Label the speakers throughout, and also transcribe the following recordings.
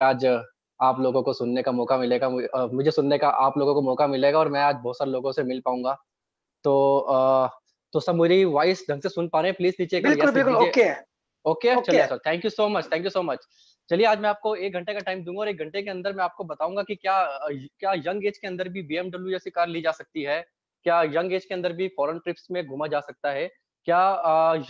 Speaker 1: आज आप लोगों को सुनने का मौका मिलेगा, मुझे सुनने का आप लोगों को मौका मिलेगा और मैं आज बहुत सारे लोगों से मिल पाऊँगा। तो तो सब मेरी वॉइस ढंग से सुन पा रहे हैं? प्लीज़ नीचे एक
Speaker 2: बिल्कुल,
Speaker 1: येस लिख
Speaker 2: बिल्कुल,
Speaker 1: दीजिए।
Speaker 2: ओके है,
Speaker 1: ओके है?
Speaker 2: ओके
Speaker 1: चलिए
Speaker 2: है।
Speaker 1: Sir, thank you so much, thank you so much. चलिए आज मैं आपको 1 घंटे का टाइम दूँगा और 1 घंटे के अंदर मैं आपको बताऊँगा कि क्या यंग एज के अंदर भी बीएमडब्ल्यू जैसी कार ली जा सकती है? क्या यंग एज के अंदर भी फॉरेन ट्रिप्स में घूमा जा सकता है? क्या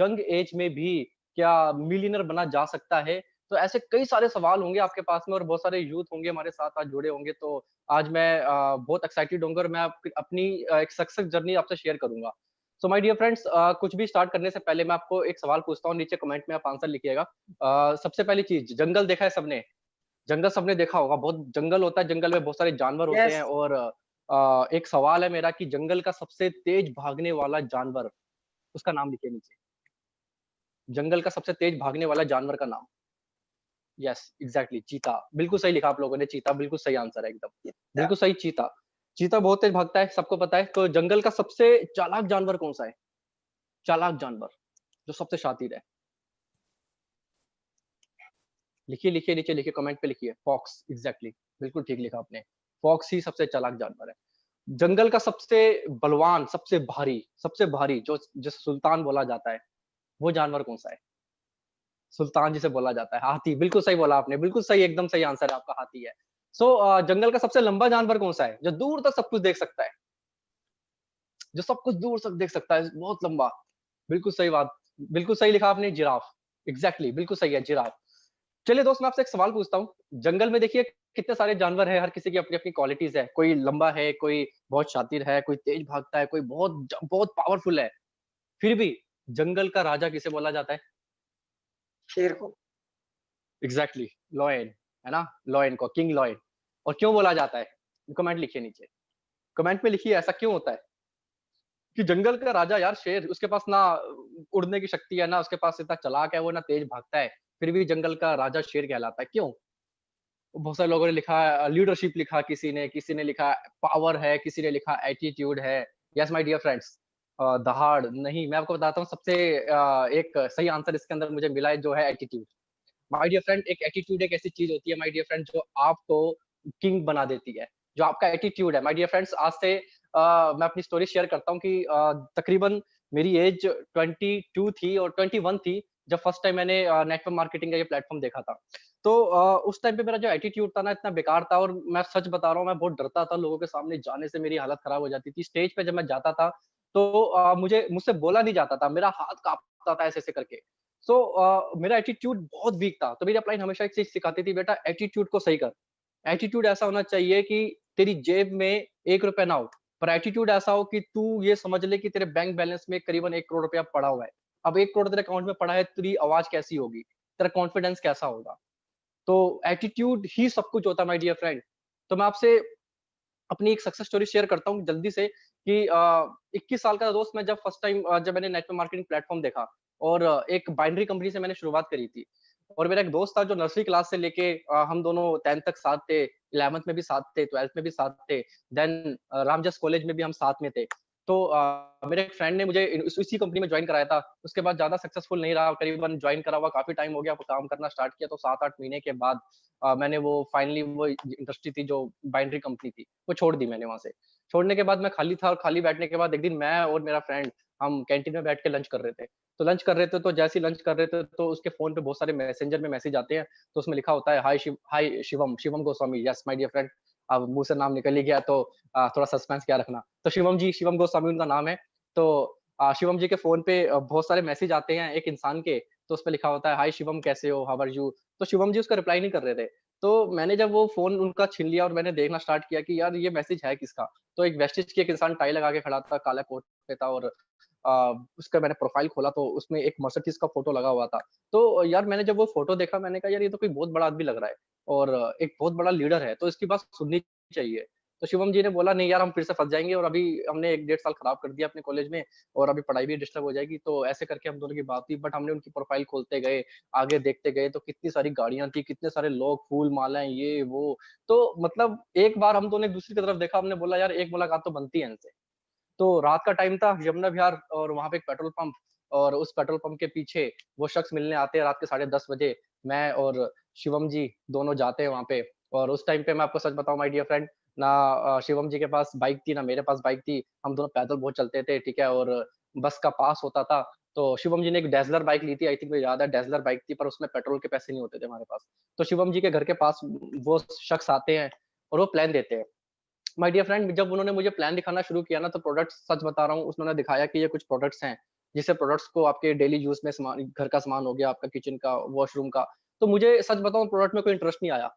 Speaker 1: यंग एज में भी क्या मिलियनेयर बना जा सकता है? तो ऐसे कई सारे सवाल होंगे आपके पास में और बहुत सारे यूथ होंगे हमारे साथ आज जुड़े होंगे, तो आज मैं बहुत एक्साइटेड होऊँगा और मैं अपनी एक सक्सेस जर्नी आपसे शेयर करूँगा। सो माय डियर फ्रेंड्स, कुछ भी स्टार्ट करने से पहले मैं आपको एक सवाल पूछता हूँ, नीचे कमेंट में आप आंसर लिखिएगा। सबसे पहली चीज़, जंगल देखा है सबने? जंगल सबने देखा होगा, बहुत जंगल होता है, जंगल में बहुत सारे जानवर होते
Speaker 2: यस।
Speaker 1: हैं और एक सवाल है मेरा कि जंगल का सबसे तेज़ भागने वाला जानवर, उसका नाम लिखिए नीचे। जंगल का सबसे तेज़ भागने वाला जानवर का नाम। यस, एग्ज़ैक्टली चीता। बिल्कुल सही लिखा आप लोगों ने, चीता बिल्कुल सही आंसर है एकदम। बिल्कुल सही, चीता। चीता बहुत तेज़ भागता है, सबको पता है। तो जंगल का सबसे चालाक जानवर कौन-सा है? चालाक जानवर, जो सबसे शातिर है। लिखिए, नीचे लिखिए, कमेंट पे लिखिए, फॉक्स एग्ज़ैक्टली, बिल्कुल ठीक लिखा आपने। फॉक्स ही सबसे चालाक जानवर है। जंगल का सबसे बलवान, सबसे भारी जो जिसे सुल्तान बोला जाता है, वो जानवर कौन-सा है? सुल्तान जिसे बोला जाता है, हाथी, बिल्कुल सही बोला आपने, बिल्कुल सही, एकदम सही आंसर है आपका, हाथी है। सो जंगल का सबसे लंबा जानवर कौन-सा है? जो दूर तक सब कुछ देख सकता है, जो सब कुछ दूर तक देख सकता है, बहुत लंबा। बिल्कुल सही बात, बिल्कुल सही लिखा आपने, जिराफ। एग्ज़ैक्टली, बिल्कुल सही है, जिराफ। चलिए दोस्त, मैं आपसे एक सवाल पूछता हूँ। जंगल में देखिए कितने सारे जानवर हैं, हर किसी की अपनी-अपनी क्वालिटीज़ है। कोई लंबा है, कोई बहुत शातिर है, कोई तेज़ भागता है, कोई बहुत पावरफुल है। फिर भी जंगल का राजा किसे बोला जाता है?
Speaker 2: शेर को।
Speaker 1: एग्ज़ैक्टली, लॉयन, है ना? लॉयन को, किंग लॉयन। और क्यों बोला जाता है? कमेंट लिखिए नीचे। कमेंट में लिखिए ऐसा क्यों होता है? कि जंगल का राजा यार शेर, उसके पास ना उड़ने की शक्ति है, ना उसके पास इतना चालाक है वो, ना तेज़ भागता है। फिर भी जंगल का राजा शेर कहलाता है, क्यों? बहुत सारे लोगों ने लिखा लीडरशिप लिखा किसी ने लिखा पावर है, किसी ने लिखा एटीट्यूड है। यस माय डियर फ्रेंड्स, दहाड़ नहीं, मैं आपको बताता हूँ सबसे एक सही आंसर इसके अंदर मुझे मिला है, जो है एटीट्यूड। माय डियर फ्रेंड, एक एटीट्यूड एक ऐसी चीज़ होती है माय डियर फ्रेंड, जो आपको किंग बना देती है। जो आपका एटीट्यूड है माय डियर फ्रेंड्स, आज से मैं अपनी स्टोरी शेयर करता हूँ कि तकरीबन मेरी एज 22 थी और 21 थी, जब फर्स्ट टाइम मैंने नेटवर्क मार्केटिंग का ये प्लेटफ़ॉर्म देखा था। तो उस टाइम पे मेरा जो एटीट्यूड था ना, इतना बेकार था और मैं सच बता रहा हूँ, मैं बहुत डरता था लोगों के सामने जाने से, मेरी हालत खराब हो जाती थी। स्टेज पे जब मैं जाता था, तो मुझसे बोला नहीं जाता था, मेरा हाथ काँपता था ऐसे-ऐसे करके। सो मेरा एटीट्यूड बहुत वीक था, तो मेरी अपलाइन हमेशा एक चीज़ सिखाती थी, बेटा एटीट्यूड को सही कर। एटीट्यूड ऐसा होना चाहिए कि तेरी जेब में ₹1 ना हो, पर एटीट्यूड ऐसा हो कि तू ये समझ ले कि तेरे बैंक बैलेंस में करीबन 1 करोड़ रुपया पड़ा हुआ है। अब 1 करोड़ तेरे अकाउंट में पड़ा है, तेरी आवाज़ कैसी होगी? तेरा कॉन्फिडेंस कैसा होगा? तो एटीट्यूड ही सब कुछ होता है माय डियर फ्रेंड। तो मैं आपसे अपनी एक सक्सेस स्टोरी शेयर करता हूँ जल्दी से कि 21 साल का दोस्त मैं जब फर्स्ट टाइम जब मैंने नेटवर्क मार्केटिंग प्लेटफ़ॉर्म देखा और एक बाइनरी कंपनी से मैंने शुरुआत करी थी। और मेरा एक दोस्त था जो नर्सरी क्लास से लेके हम दोनों 10th तक साथ थे, 11th में भी साथ थे, 12th में भी साथ थे, देन रामजस कॉलेज में भी हम साथ में थे। तो मेरे एक फ्रेंड ने मुझे इसी कंपनी में जॉइन कराया था। उसके बाद ज़्यादा सक्सेसफुल नहीं रहा, करीबन जॉइन करा हुआ काफ़ी टाइम हो गया, काम करना स्टार्ट किया तो 7-8 महीने के बाद मैंने वो फाइनली वो इंडस्ट्री थी जो बाइनरी कंपनी थी, वो छोड़ दी मैंने वहाँ से। छोड़ने के बाद मैं खाली था और खाली बैठने के बाद एक दिन मैं और मेरा फ्रेंड हम कैंटीन में बैठ के लंच कर रहे थे। तो लंच कर रहे थे तो जैसे ही लंच कर रहे थे तो उसके फ़ोन पे बहुत सारे मैसेंजर में मैसेज आते हैं। तो उसमें लिखा होता है hi Shivam, Shivam Goswami, yes my dear friend. अब मुँह से नाम निकल ही गया तो थोड़ा सस्पेंस क्या रखना। तो शिवम जी, शिवम गोस्वामी उनका नाम है। तो शिवम जी के फ़ोन पे बहुत सारे मैसेज आते हैं एक इंसान के, तो उसपे लिखा होता है हाय शिवम कैसे हो? How are you? तो शिवम जी उसका रिप्लाई नहीं कर रहे थे। तो मैंने जब वो फ़ोन उनका छीन लिया और मैंने देखना स्टार्ट किया कि यार ये मैसेज है किसका? तो एक वेस्टेज की एक इंसान टाई लगा के खड़ा था, काला कोट पे था और उसका मैंने प्रोफ़ाइल खोला तो उसमें एक मर्सिडीज़ का फ़ोटो लगा हुआ था। तो यार मैंने जब वो फ़ोटो देखा मैंने कहा यार ये तो कोई बहुत बड़ा आदमी लग रहा है और एक बहुत बड़ा लीडर है, तो इसकी बात सुननी चाहिए। तो शिवम जी ने बोला नहीं यार हम फिर से फँस जाएँगे और अभी हमने 1 डेढ़ साल खराब कर दिया अपने कॉलेज में और अभी पढ़ाई भी डिस्टर्ब हो जाएगी, तो ऐसे करके हम दोनों की बात हुई बट हमने उनकी प्रोफ़ाइल खोलते गए, आगे देखते गए तो कितनी सारी गाड़ियाँ थी, कितने सारे लोग, फूल-मालाएँ ये वो। तो मतलब एक बार हम दोनों एक-दूसरे की तरफ देखा, हमने बोला यार एक मुलाकात तो बनती है इनसे। तो रात का टाइम था, यमुना विहार और वहाँ पे एक पेट्रोल पंप और उस पेट्रोल पंप के पीछे वो शख्स मिलने आते हैं रात के 10:30 बजे। मैं और शिवम जी दोनों जाते हैं वहाँ पे। और उस टाइम पे मैं आपको सच बताऊँ माय डियर फ्रेंड, ना शिवम जी के पास बाइक थी, ना मेरे पास बाइक थी। हम दोनों पैदल बहुत चलते थे, ठीक है? और बस का पास होता था, तो शिवम जी ने एक डेज़लर बाइक ली थी, आई थिंक मुझे याद है डेज़लर बाइक थी, पर उसमें पेट्रोल के पैसे नहीं होते थे हमारे पास। तो शिवम जी के घर के पास वो शख्स आते हैं और वो प्लान देते हैं। माय डियर फ्रेंड, जब उन्होंने मुझे प्लान दिखाना शुरू किया ना, तो प्रोडक्ट्स सच बता रहा हूँ, उन्होंने दिखाया कि ये कुछ प्रोडक्ट्स हैं, जिससे प्रोडक्ट्स को आपके डेली यूज़ में सामान घर का सामान हो गया, आपका किचन का, वॉशरूम का। तो मुझे सच बताऊँ प्रोडक्ट में कोई इंटरेस्ट नहीं आया।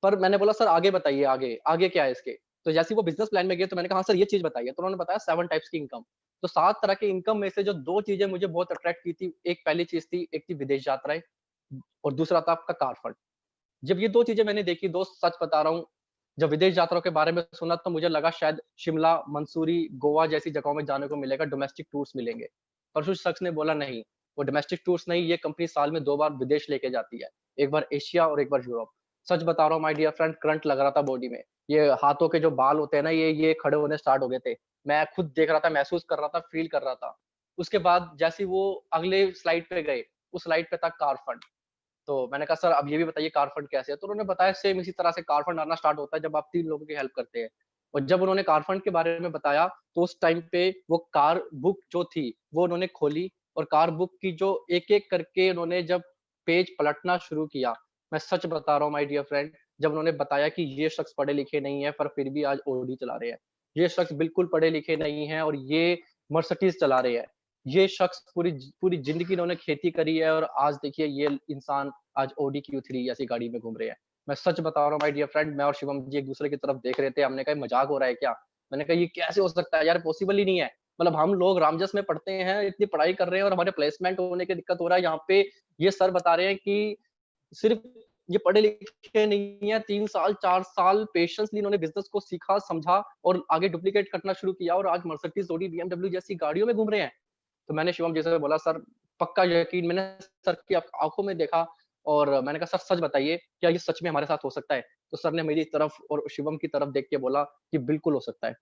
Speaker 1: पर मैंने बोला सर आगे बताइए आगे, आगे क्या है इसके? तो जैसे ही वो बिज़नेस प्लान में गए तो मैंने कहा हाँ सर ये चीज़ बताइए। तो उन्होंने बताया 7 टाइप्स की इनकम। तो 7 तरह के इनकम में से जो 2 चीज़ें मुझे बहुत अट्रैक्ट की थी, एक पहली चीज़ थी, एक थी विदेश यात्राएँ और दूसरा था आपका कार फंड। जब ये 2 चीज़ें मैंने देखी दोस्त सच बता रहा हूँ, जब विदेश यात्राओं के बारे में सुना तो मुझे लगा शायद शिमला, मंसूरी, गोवा जैसी जगहों में जाने को मिलेगा, डोमेस्टिक टूर्स मिलेंगे। पर उस शख्स ने बोला नहीं, वो डोमेस्टिक टूर्स नहीं, ये कंपनी साल में 2 बार विदेश लेके जाती है। एक बार एशिया और एक बार यूरोप। सच बता रहा हूँ माय डियर फ्रेंड, करंट लग रहा था बॉडी में। ये हाथों के जो बाल होते हैं ना, ये खड़े होने स्टार्ट हो गए थे। मैं खुद देख रहा था, महसूस कर रहा था, फ़ील कर रहा था। उसके बाद जैसे ही वो अगले स्लाइड पे गए, उस स्लाइड पे था कार फंड। तो मैंने कहा सर अब ये भी बताइए कार फंड कैसे है? तो उन्होंने बताया सेम इसी तरह से कार फंड आना स्टार्ट होता है जब आप 3 लोगों की हेल्प करते हैं। और जब उन्होंने कार फंड के बारे में बताया, तो उस टाइम पे वो कार बुक जो थी, वो उन्होंने खोली और कार बुक की जो एक-एक करके उन्होंने जब पेज पलटना शुरू किया, मैं सच बता रहा हूँ माय डियर फ्रेंड, जब उन्होंने बताया कि ये शख्स पढ़े-लिखे नहीं है पर फिर भी आज ऑडी चला रहे हैं। ये शख्स बिल्कुल पढ़े-लिखे नहीं हैं और ये मर्सिडीज़ चला रहे हैं। ये शख्स पूरी ज़िंदगी इन्होंने खेती करी है और आज देखिए ये इंसान आज ऑडी Q3 जैसी गाड़ी में घूम रहे हैं। मैं सच बता रहा हूँ माय डियर फ्रेंड, मैं और शिवम जी एक-दूसरे की तरफ देख रहे थे, हमने कहा ये मज़ाक हो रहा है क्या? मैंने कहा ये कैसे हो सकता है यार, पॉसिबल ही नहीं है। मतलब हम लोग रामजस में पढ़ते हैं, इतनी पढ़ाई कर रहे हैं और हमारे प्लेसमेंट होने की दिक्कत हो रहा है, यहाँ पे ये सर बता रहे हैं कि सिर्फ़ ये पढ़े-लिखे नहीं है, 3 साल, 4 साल पेशेंसली इन्होंने बिज़नेस को सीखा, समझा और आगे डुप्लीकेट करना शुरू किया और आज मर्सिडीज़, ऑडी, BMW जैसी गाड़ियों में घूम रहे हैं। तो मैंने शिवम जी से बोला सर पक्का यकीन, मैंने सर की आँखों में देखा और मैंने कहा सर सच बताइए, क्या ये सच में हमारे साथ हो सकता है? तो सर ने मेरी तरफ और शिवम की तरफ देख के बोला कि बिल्कुल हो सकता है।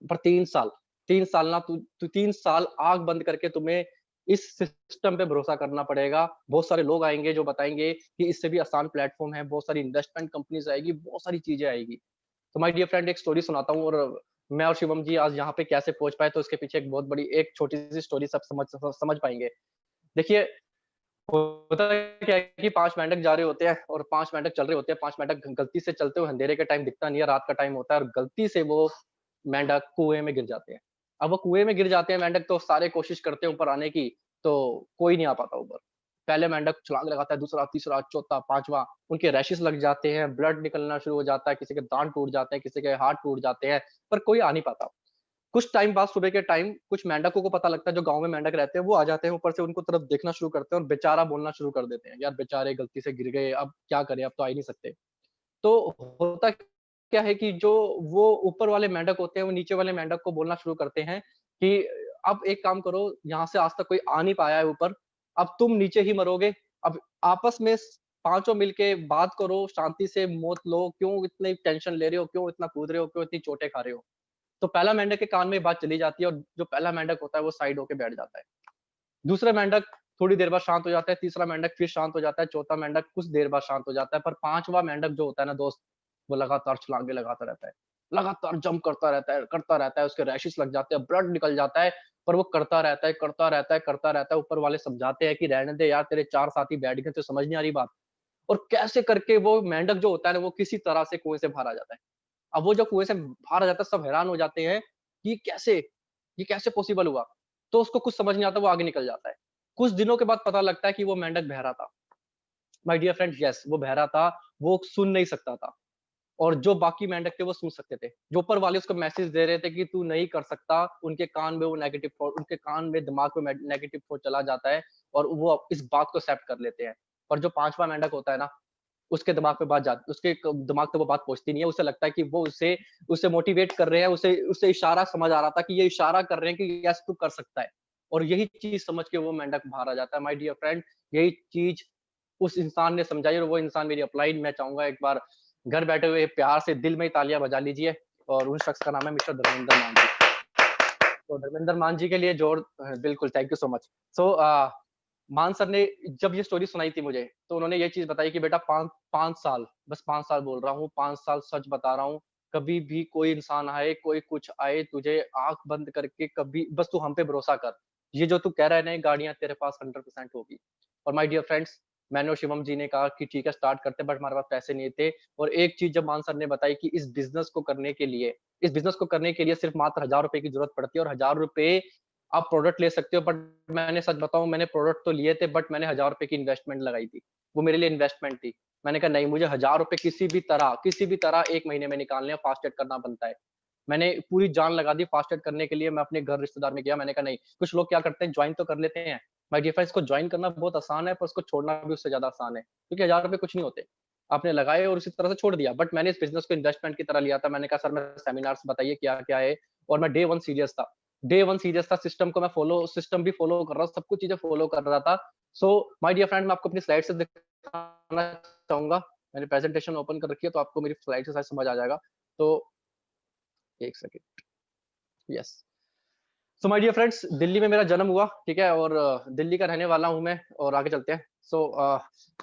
Speaker 1: पर 3 साल ना तू 3 साल आँख बंद करके तुम्हें इस सिस्टम पे भरोसा करना पड़ेगा। बहुत सारे लोग आएँगे जो बताएँगे कि इससे भी आसान प्लेटफ़ॉर्म है, बहुत सारी इन्वेस्टमेंट कंपनीज़ आएगी, बहुत सारी चीज़ें आएगी। तो माय डियर फ्रेंड एक स्टोरी सुनाता हूँ और मैं और शिवम जी आज यहाँ पे कैसे पहुँच पाए, तो इसके पीछे एक बहुत बड़ी एक छोटी-सी स्टोरी सब समझ पाएँगे। देखिए, होता क्या है कि 5 मेंढक जा रहे होते हैं और 5 मेंढक चल रहे होते हैं, 5 मेंढक गलती से चलते हुए अंधेरे के टाइम दिखता नहीं है, रात का टाइम होता है और गलती से वो मेंढक कुएँ में गिर जाते हैं। अब वो कुएँ में गिर जाते हैं मेंढक तो सारे कोशिश करते हैं ऊपर आने की, तो कोई नहीं आ पाता ऊपर। पहले मेंढक छलांग लगाता है, दूसरा, तीसरा, चौथा, 5वाँ, उनके रैशेज़ लग जाते हैं, ब्लड निकलना शुरू हो जाता है, किसी के दाँत टूट जाते हैं, किसी के हाथ टूट जाते हैं, पर कोई आ नहीं पाता। कुछ टाइम बाद सुबह के टाइम कुछ मेंढकों को पता लगता है, जो गाँव में मेंढक रहते हैं, वो आ जाते हैं ऊपर से उनको तरफ देखना शुरू करते हैं और बेचारा बोलना शुरू कर देते हैं, यार बेचारे गलती से गिर गए, अब क्या करें, अब तो आ ही नहीं सकते। तो होता क्या है कि जो वो ऊपर वाले मेंढक होते हैं, वो नीचे वाले मेंढक को बोलना शुरू करते हैं कि अब एक काम करो, यहाँ से आज तक कोई आ नहीं पाया है ऊपर, अब तुम नीचे ही मरोगे, अब आपस में पाँचों मिलके बात करो, शांति से मौत लो, क्यों इतनी टेंशन ले रहे हो, क्यों इतना कूद रहे हो, क्यों इतनी चोटें खा रहे हो? तो पहला मेंढक के कान में ये बात चली जाती है और जो पहला मेंढक होता है, वो साइड होके बैठ जाता है। दूसरा मेंढक थोड़ी देर बाद शांत हो जाता है, तीसरा मेंढक फिर शांत हो जाता है, चौथा मेंढक कुछ देर बाद शांत हो जाता है, पर 5वाँ मेंढक जो होता है ना दोस्त, वो लगातार छलांगे लगाता रहता है। लगातार जंप करता रहता है, उसके रैशेज़ लग जाते हैं, ब्लड निकल जाता है, पर वो करता रहता है, करता रहता है, करता रहता है। ऊपर वाले समझाते हैं कि रहने दे यार, तेरे 4 साथी बैठ गए, तुझे समझ नहीं आ रही बात? और कैसे करके वो मेंढक जो होता है ना, वो किसी तरह से कुएँ से बाहर आ जाता है। अब वो जब कुएँ से बाहर आ जाता है, सब हैरान हो जाते हैं, कि ये कैसे पॉसिबल हुआ? तो उसको कुछ समझ नहीं आता, वो आगे निकल जाता है। कुछ दिनों के बाद पता लगता है कि वो मेंढक बहरा था। माय डियर फ्रेंड यस वो बहरा था, वो सुन नहीं सकता था और जो बाकी मेंढक थे वो सुन सकते थे। जो ऊपर वाले उसको मैसेज दे रहे थे कि तू नहीं कर सकता, उनके कान में वो नेगेटिव थॉट उनके कान में दिमाग में नेगेटिव थॉट चला जाता है और वो इस बात को एक्सेप्ट कर लेते हैं। और जो 5वाँ मेंढक होता है ना, उसके दिमाग पे बात जाती उसके क दिमाग पे वो बात पहुँचती नहीं है, उसे लगता है कि वो उसे उसे मोटिवेट कर रहे हैं, उसे उसे इशारा समझ आ रहा था कि ये इशारा कर रहे हैं कि यस तू कर सकता है। और यही चीज़ समझ के वो मेंढक बाहर आ जाता है। माय डियर फ्रेंड यही चीज़ उस इंसान ने समझाई और वो इंसान मेरी अपलाइन मैं चाहूँगा एक बार घर बैठे हुए प्यार से दिल में ही तालियाँ बजा लीजिए और उस शख्स का नाम है मिस्टर धर्मेंद्र मान जी। तो धर्मेंद्र मान जी के लिए बिल्कुल थैंक यू सो मच। सो मान सर ने जब ये स्टोरी सुनाई थी मुझे, तो उन्होंने ये चीज़ बताई कि बेटा 5 साल, बस 5 साल बोल रहा हूँ, 5 साल सच बता रहा हूँ, कभी भी कोई इंसान आए, कोई कुछ आए, तुझे आँख बंद करके कभी बस तू हम पे भरोसा कर। ये जो तू कह रहा है ना, ये गाड़ियाँ तेरे पास 100% होगी। और माय डियर फ्रेंड्स, मैंने और शिवम जी ने कहा कि ठीक है स्टार्ट करते हैं, बट हमारे पास पैसे नहीं थे। और एक चीज़ जब मान सर ने बताई कि इस बिज़नेस को करने के लिए सिर्फ़ मात्र ₹1000 की ज़रूरत पड़ती है और ₹1000 आप प्रोडक्ट ले सकते हो, बट मैंने सच बताऊँ, मैंने प्रोडक्ट तो लिए थे, बट मैंने ₹1000 की इन्वेस्टमेंट लगाई थी। वो मेरे लिए इन्वेस्टमेंट थी। मैंने कहा नहीं, मुझे ₹1000 किसी भी तरह 1 महीने में निकालने हैं, फास्ट ट्रैक करना बनता है। मैंने पूरी जान लगा दी फास्ट ट्रैक करने के लिए। मैं अपने घर रिश्तेदार में गया, मैंने कहा नहीं, कुछ लोग क्या करते हैं, जॉइन तो कर लेते हैं। माय डियर फ्रेंड्स, इसको जॉइन करना बहुत आसान है, पर उसको छोड़ना भी उससे ज़्यादा आसान है, क्योंकि ₹1000 कुछ नहीं होते। आपने लगाए और उसी तरह से छोड़ दिया। बट मैंने इस बिज़नेस को इन्वेस्टमेंट की तरह लिया था। मैंने कहा सर, मैं सेमिनार्स बताइए क्या-क्या है, और मैं डे 1 सीरियस था। डे 1 सीरियस था, सिस्टम भी फ़ॉलो कर रहा हूँ, सब कुछ चीज़ें फ़ॉलो कर रहा था। सो माय डियर फ्रेंड, मैं आपको अपनी स्लाइड से दिखाना चाहूँगा। मैंने प्रेज़ेंटेशन ओपन कर रखी है, तो आपको मेरी स्लाइड से शायद समझ आ जाएगा। तो 1 second, yes. So my dear friends, Delhi में मेरा जन्म हुआ, ठीक है? और दिल्ली का रहने वाला हूँ मैं, और आगे चलते हैं।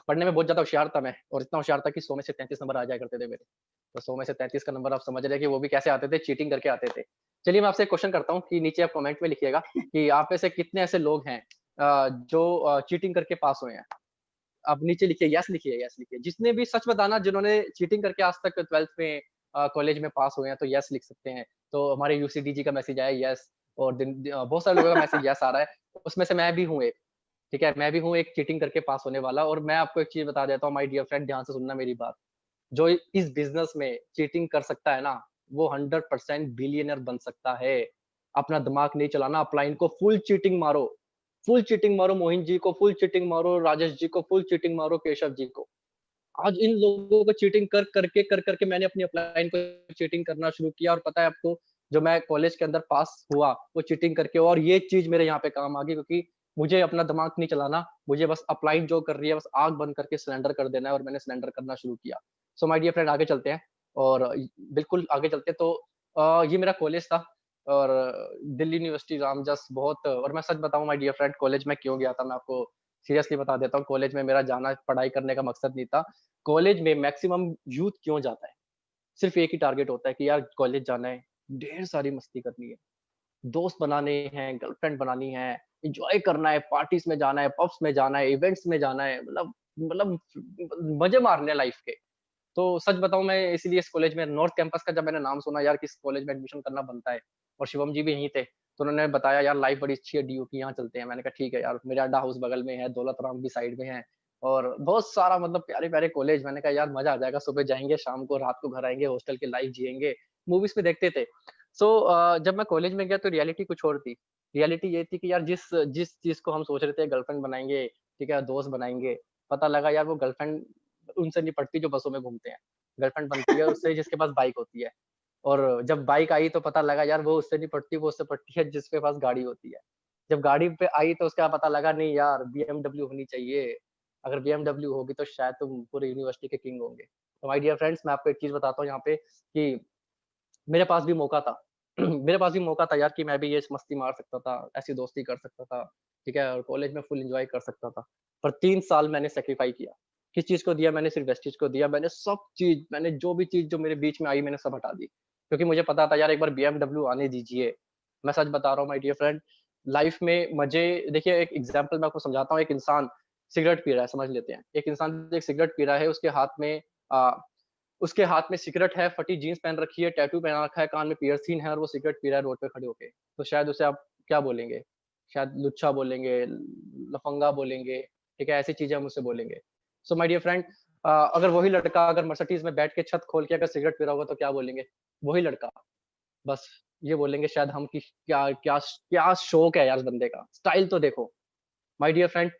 Speaker 1: पढ़ने में बहुत ज़्यादा होशियार था मैं, और इतना होशियार था कि 100 में से 33 नंबर आ जाया करते थे मेरे। तो 100 में से 33 का नंबर आप समझ रहे हैं कि वो भी कैसे आते थे, चीटिंग करके आते थे। चलिए मैं आपसे एक क्वेश्चन करता हूँ कि नीचे आप कमेंट में लिखिएगा कि आप में से कितने ऐसे लोग हैं जो चीटिंग करके पास हुए हैं? आप नीचे लिखिए, यस लिखिए, यस लिखिए। जिसने भी सच बताना, जिन्होंने चीटिंग करके आज तक 12th में कॉलेज में पास हुए हैं, तो यस लिख सकते हैं। तो हमारे यूसीडी जी का मैसेज आया यस, और बहुत सारे लोगों का मैसेज यस आ रहा है। उसमें से मैं भी हूँ एक, ठीक है? मैं भी हूँ एक चीटिंग करके पास होने वाला, और मैं आपको एक चीज़ बता देता हूँ माय डियर फ्रेंड, ध्यान से सुनना मेरी बात। जो इस बिज़नेस में चीटिंग कर सकता है ना, वो 100% बिलियनर बन सकता है। अपना दिमाग नहीं चलाना, अपलाइन को फुल चीटिंग मारो मोहित जी को, फुल चीटिंग मारो राजेश जी को, फुल चीटिंग मारो केशव जी को। आज इन लोगों को चीटिंग कर करके मैंने अपनी अपलाइन को चीटिंग करना शुरू किया, और पता है आपको, जो मैं कॉलेज के अंदर पास हुआ, वो चीटिंग करके, और ये चीज़ मेरे यहाँ पे काम आ गई, क्योंकि मुझे अपना दिमाग नहीं चलाना, मुझे बस अपलाइन जो कर रही है, बस आँख बंद करके सिलेंडर कर देना है, और मैंने सिलेंडर करना शुरू किया। सो माय डियर फ्रेंड, आगे चलते हैं, और बिल्कुल आगे चलते हैं। तो ये मेरा कॉलेज था, और दिल्ली यूनिवर्सिटी रामजस बहुत, और मैं सच बताऊँ माय डियर फ्रेंड, कॉलेज में क्यों गया था, मैं आपको सीरियसली बता देता हूँ। कॉलेज में मेरा जाना पढ़ाई करने का मकसद नहीं था। कॉलेज में मैक्सिमम यूथ क्यों जाता है? सिर्फ़ एक ही टारगेट होता है कि यार कॉलेज जाना है, ढेर सारी मस्ती करनी है, दोस्त बनाने हैं, गर्लफ्रेंड बनानी है, एन्जॉय करना है, पार्टीज़ में जाना है, पब्स में जाना है, इवेंट्स में जाना है, मतलब मज़े मारने हैं लाइफ़ के। तो सच बताऊँ, मैं इसीलिए इस कॉलेज में नॉर्थ कैंपस का जब मैंने नाम सुना यार, किस कॉलेज में एडमिशन करना बनता है, और शिवम जी भी यहीं थे, तो उन्होंने बताया यार लाइफ़ बड़ी अच्छी है डीयू की, यहाँ चलते हैं। मैंने कहा ठीक है यार, मिरांडा हाउस बगल में है, दौलत राम भी साइड में है, और बहुत सारा मतलब प्यारे-प्यारे कॉलेज। मैंने कहा यार मज़ा आ जाएगा, सुबह जाएँगे, शाम को रात को घर आएँगे, हॉस्टल की लाइफ़ जिएँगे, मूवीज़ में देखते थे। जब मैं कॉलेज में गया तो रियलिटी कुछ और थी। रियलिटी ये थी कि यार जिस जिस चीज़ को हम सोच रहे थे गर्लफ्रेंड बनाएँगे, ठीक है, दोस्त बनाएँगे, पता लगा यार वो गर्लफ्रेंड उनसे नहीं पटती जो बसों में घूमते हैं। गर्लफ्रेंड बनती है उससे जिसके पास बाइक होती है। और जब बाइक आई तो पता लगा यार वो उससे नहीं पटती, वो उससे पटती है जिसके पास गाड़ी होती है। जब गाड़ी पे आई तो उसका पता लगा नहीं यार बीएमडब्ल्यू होनी चाहिए। अगर बीएमडब्ल्यू होगी तो शायद तुम पूरी यूनिवर्सिटी के किंग होंगे। तो माय डियर फ्रेंड्स, मैं आपको एक चीज़ बताता हूँ यहाँ पे कि मेरे पास भी मौका था। मेरे पास भी मौका था यार कि मैं भी ये मस्ती मार सकता था, ऐसी दोस्ती कर सकता था, ठीक है? और कॉलेज में फुल एन्जॉय कर सकता था। पर 3 साल मैंने सैक्रिफ़ाई किया। किस चीज़ को दिया? मैंने सिर्फ़ वेस्टेज को दिया। मैंने सब चीज़, मैंने जो भी चीज़ जो मेरे बीच में आई, मैंने सब हटा दी। क्योंकि मुझे पता था यार एक बार बीएमडब्ल्यू आने दीजिए। मैं सच बता रहा हूँ माय डियर फ्रेंड, लाइफ़ में मज़े, देखिए एक एग्ज़ाम्पल मैं आपको समझाता हूँ। एक इंसान सिगरेट पी रहा है, समझ लेते हैं। एक इंसान एक सिगरेट पी रहा है, अ उसके हाथ में सिगरेट है, फटी जीन्स पहन रखी है, टैटू पहना रखा है, कान में पियर्सिंग है, और वो सिगरेट पी रहा है रोड पे खड़े होके। तो शायद उसे आप क्या बोलेंगे? शायद लुच्चा बोलेंगे, लफंगा बोलेंगे, ठीक है? ऐसी चीज़ें हम उसे बोलेंगे। सो माय डियर फ्रेंड, अगर वही लड़का अगर मर्सिडीज़ में बैठ के छत खोल के अगर सिगरेट पी रहा होगा तो क्या बोलेंगे? वही लड़का, बस ये बोलेंगे शायद हम कि क्या क्या क्या शौक है यार इस बंदे का, स्टाइल तो देखो। माय डियर फ्रेंड,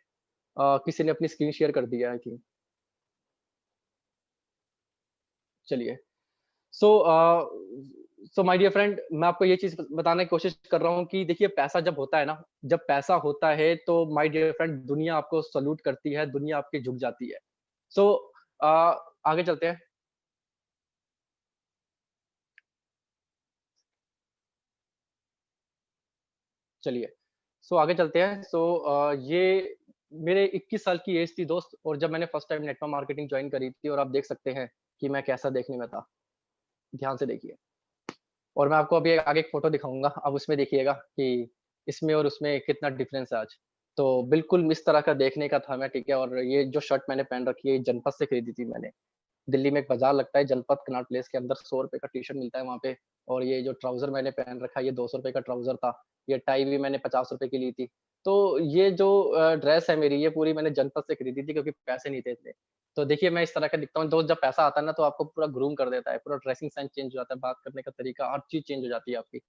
Speaker 1: किसी ने अपनी स्क्रीन शेयर कर दी है आई थिंक, चलिए। सो माय डियर फ्रेंड, मैं आपको ये चीज़ बताने की कोशिश कर रहा हूँ कि देखिए पैसा जब होता है ना, जब पैसा होता है तो माय डियर फ्रेंड दुनिया आपको सैल्यूट करती है, दुनिया आपकी झुक जाती है। सो अ, आगे चलते हैं, चलिए। आगे चलते हैं। ये मेरे 21 साल की एज थी दोस्त, और जब मैंने first time network marketing join करी थी, और आप देख सकते हैं कि मैं कैसा देखने में था। ध्यान से देखिए। और मैं आपको अभी आगे एक फ़ोटो दिखाऊँगा, अब उसमें देखिएगा कि इसमें और उसमें कितना डिफ़रेंस है आज। तो बिल्कुल इस तरह का देखने का था मैं, ठीक है? और ये जो शर्ट मैंने पहन रखी है, ये जनपद से खरीदी थी मैंने। दिल्ली में एक बाज़ार लगता है जनपद कनॉट प्लेस के अंदर, ₹100 का टी-शर्ट मिलता है वहाँ पे। और ये जो ट्राउज़र मैंने पहन रखा है, ये ₹200 का ट्राउज़र था। ये टाई भी मैंने ₹50 की ली थी। तो ये जो ड्रेस है मेरी, ये पूरी मैंने जनपद से खरीदी थी क्योंकि पैसे नहीं थे इतने। तो देखिए मैं इस तरह का दिखता हूँ, तो जब पैसा आता है ना तो आपको पूरा ग्रूम कर देता है, पूरा ड्रेसिंग सेंस चेंज हो जाता है, बात करने का तरीका, हर चीज़ चेंज हो जाती है आपकी।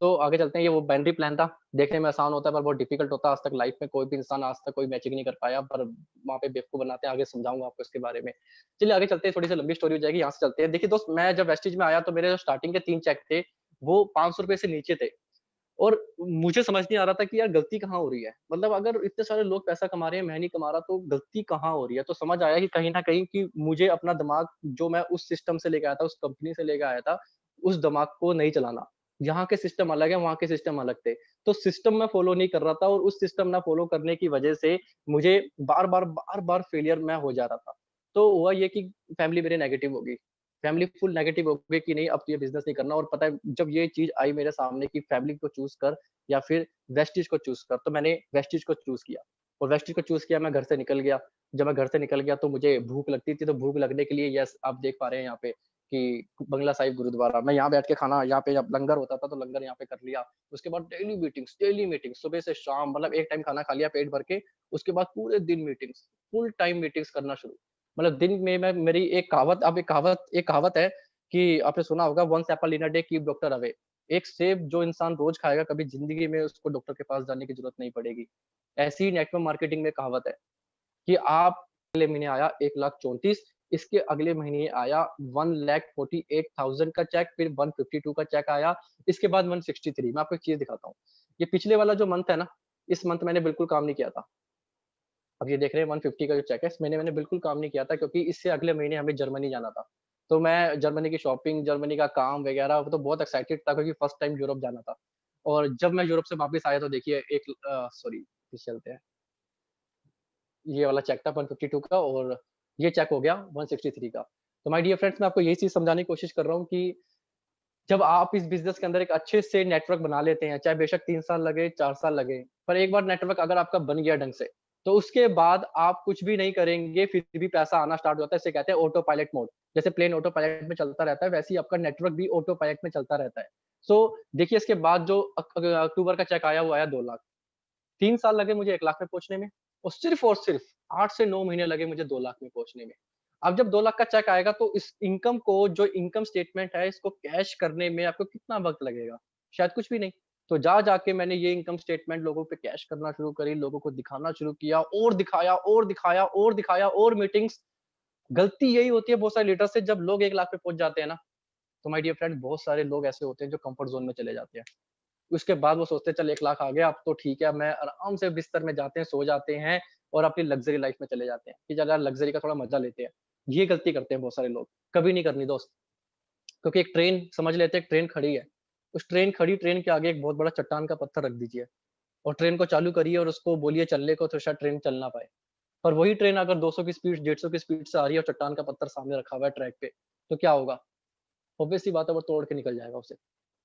Speaker 1: तो आगे चलते हैं, ये वो बाउंड्री प्लान था। देखने में आसान होता है पर बहुत डिफ़िकल्ट होता है, आज तक लाइफ़ में कोई भी इंसान आज तक कोई मैचिंग नहीं कर पाया, पर वहाँ पे बेवकूफ़ बनाते हैं, आगे समझाऊँगा आपको इसके बारे में। चलिए आगे चलते हैं, थोड़ी-सी लंबी स्टोरी हो जाएगी, यहाँ से चलते हैं। देखिए दोस्त, मैं जब वेस्टीज में आया तो मेरे जो स्टार्टिंग के 3 चेक थे, वो ₹500 से नीचे थे। और मुझे समझ नहीं आ रहा था कि यार गलती कहाँ हो रही है? मतलब अगर इतने सारे लोग पैसा कमा रहे हैं, मैं नहीं कमा रहा, तो गलती कहाँ हो रही है? तो समझ आया कि कहीं न कहीं कि मुझे अपना दिमाग, जो मैं उस सिस्टम से लेके आया था, उस कंपनी से लेके आया था, उस दिमाग को नहीं चलाना। यहाँ के सिस्टम अलग है, वहाँ के सिस्टम अलग थे। तो सिस्टम मैं फ़ॉलो नहीं कर रहा था, और उस सिस्टम ना फ़ॉलो करने की वजह से मुझे बार-बार फेलियर मैं हो जा रहा था। तो हुआ ये कि फैमिली मेरी नेगेटिव हो गई। फैमिली फुल नेगेटिव हो गई कि नहीं, अब तो ये बिज़नेस नहीं करना। और पता है जब ये चीज़ आई मेरे सामने कि फैमिली को चूज़ कर या फिर वेस्टीज को चूज़ कर, तो मैंने वेस्टीज को चूज़ किया। और वेस्टीज को चूज़ किया, मैं घर से निकल गया। जब मैं घर से निकल गया तो मुझे भूख लगती थी, तो भूख लगने के लिए, यस, आप देख पा रहे हैं यहाँ पे कि बंगला साहिब गुरुद्वारा, मैं यहाँ बैठ के खाना, यहाँ पे जब लंगर होता था तो लंगर यहाँ पे कर लिया। उसके बाद डेली मीटिंग्स सुबह से शाम, मतलब एक टाइम खाना खा लिया पेट भर के, उसके बाद पूरे दिन मीटिंग्स, फुल टाइम मीटिंग्स करना शुरू। मतलब दिन में मैं, मेरी एक कहावत है कि आपने सुना होगा, once apple in a day keep doctor away. एक सेब जो इंसान रोज़ खाएगा, कभी ज़िंदगी में उसको डॉक्टर के पास जाने की ज़रूरत नहीं पड़ेगी। ऐसी ही नेटवर्क मार्केटिंग में कहावत है कि आप, अगले महीने आया 1,34,000, इसके अगले महीने आया 1,48,000 का चेक, फिर 152 का चेक आया, इसके बाद 163। मैं आपको एक चीज़ दिखाता हूँ। ये पिछले वाला जो मंथ है ना, इस मंथ मैंने बिल्कुल काम नहीं किया था। अब ये देख रहे हैं 150 का जो चेक है, इस महीने मैंने बिल्कुल काम नहीं किया था क्योंकि इससे अगले महीने हमें जर्मनी जाना था। तो मैं जर्मनी की शॉपिंग, जर्मनी का काम वगैरह, वो तो बहुत एक्साइटेड था क्योंकि फर्स्ट टाइम यूरोप जाना था। और जब मैं यूरोप से वापस आया तो देखिए सॉरी, पीछे चलते हैं। ये वाला चेक था 152 का, और ये चेक हो गया 163 का। तो माय डियर फ्रेंड्स, मैं आपको यही चीज़ समझाने की कोशिश कर रहा हूँ कि जब आप इस बिज़नेस के अंदर एक अच्छे से नेटवर्क बना लेते हैं, चाहे बेशक 3 साल लगे, 4 साल लगे, पर एक बार नेटवर्क अगर आपका बन गया ढंग से, तो उसके बाद आप कुछ भी नहीं करेंगे, फिर भी पैसा आना स्टार्ट हो जाता है। इसे कहते हैं ऑटो पायलट मोड। जैसे प्लेन ऑटो पायलट में चलता रहता है, वैसे ही आपका नेटवर्क भी ऑटो पायलट में चलता रहता है। सो देखिए, इसके बाद जो अक्टूबर का चेक आया, वो आया 2 लाख। 3 साल लगे मुझे 1 लाख में पहुँचने में, और सिर्फ 8 से 9 महीने लगे मुझे 2 लाख में पहुँचने में। अब जब 2 लाख का चेक आएगा तो इस इनकम को, जो इनकम स्टेटमेंट है, इसको कैश करने में आपको कितना वक़्त लगेगा? शायद कुछ भी नहीं। तो जा-जा के मैंने ये इनकम स्टेटमेंट लोगों पे कैश करना शुरू करी, लोगों को दिखाना शुरू किया, और दिखाया और दिखाया और दिखाया, और मीटिंग्स। गलती यही होती है बहुत सारे लीडर से, जब लोग 1 लाख पे पहुँच जाते हैं ना, तो माय डियर फ्रेंड, बहुत सारे लोग ऐसे होते हैं जो कम्फर्ट ज़ोन में चले जाते हैं। उसके बाद वो सोचते हैं चल 1 लाख आ गया, अब तो ठीक है, अब मैं आराम से बिस्तर में जाते हैं, सो जाते हैं, और अपनी लग्ज़री लाइफ़ में चले जाते हैं कि चल यार लग्ज़री का थोड़ा मज़ा लेते हैं। ये गलती करते हैं बहुत सारे लोग, कभी नहीं करनी दोस्त। क्योंकि एक ट्रेन समझ लेते हैं, एक ट्रेन खड़ी है, उस ट्रेन के आगे एक बहुत बड़ा चट्टान का पत्थर रख दीजिए, और ट्रेन को चालू करिए और उसको बोलिए चलने को, तो शायद ट्रेन चल ना पाए। पर वही ट्रेन अगर 200 की स्पीड, 150 की स्पीड से आ रही है और चट्टान का पत्थर सामने रखा हुआ है ट्रैक पे, तो क्या होगा? ऑब्वियस सी बात है, वो तोड़ के निकल जाएगा उसे।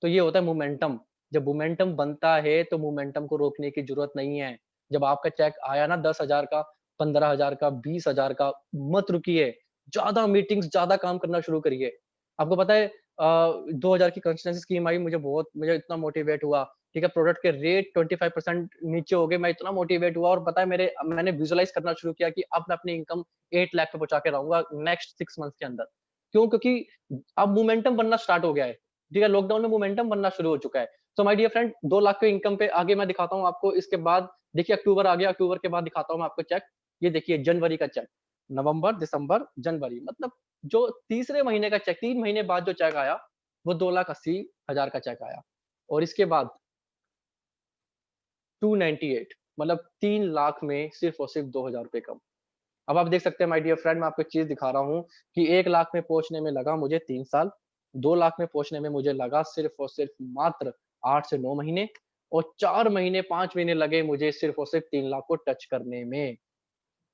Speaker 1: तो ये होता है मोमेंटम। जब मोमेंटम बनता है तो मोमेंटम को रोकने की ज़रूरत नहीं है। जब आपका चेक आया ना 10,000 का, 15,000 का, 20,000 का, मत रुकिए। ज़्यादा मीटिंग्स, ज़्यादा काम करना शुरू करिए। आपको पता है 2000 की कंसल्टेंसी स्कीम आई, मुझे इतना मोटिवेट हुआ, ठीक है? प्रोडक्ट के रेट 25% नीचे हो गए, मैं इतना मोटिवेट हुआ, और पता है मैंने विजुअलाइज़ करना शुरू किया कि अब मैं अपनी इनकम 8 लाख पे पहुँचा के रहूँगा नेक्स्ट 6 मंथ्स के अंदर। क्यों? क्योंकि अब मोमेंटम बनना स्टार्ट हो गया है। ठीक है? लॉकडाउन में मोमेंटम बनना शुरू हो चुका है। So my dear friend, 2 lakh की इनकम पे आगे मैं दिखाता हूँ आपको, इसके बाद देखिए अक्टूबर आ गया, अक्टूबर के बाद दिखाता हूँ मैं आपको चेक। ये देखिए जनवरी का चेक, नवंबर, दिसंबर, जनवरी, मतलब जो तीसरे महीने का चेक, 3 महीने बाद जो चेक आया, वो 2,80,000 का चेक आया। और इसके बाद 298, मतलब 3 लाख में सिर्फ़ और सिर्फ़ ₹2,000 कम। अब आप देख सकते हैं माय डियर फ्रेंड, मैं आपको एक चीज़ दिखा रहा हूँ कि 1 लाख में पहुँचने में लगा मुझे 3 साल, 2 लाख में पहुँचने में मुझे लगा सिर्फ़ और सिर्फ़ मात्र 8 से 9 महीने, और 4 महीने 5 महीने लगे मुझे सिर्फ़ और सिर्फ़ 3 लाख को टच करने में।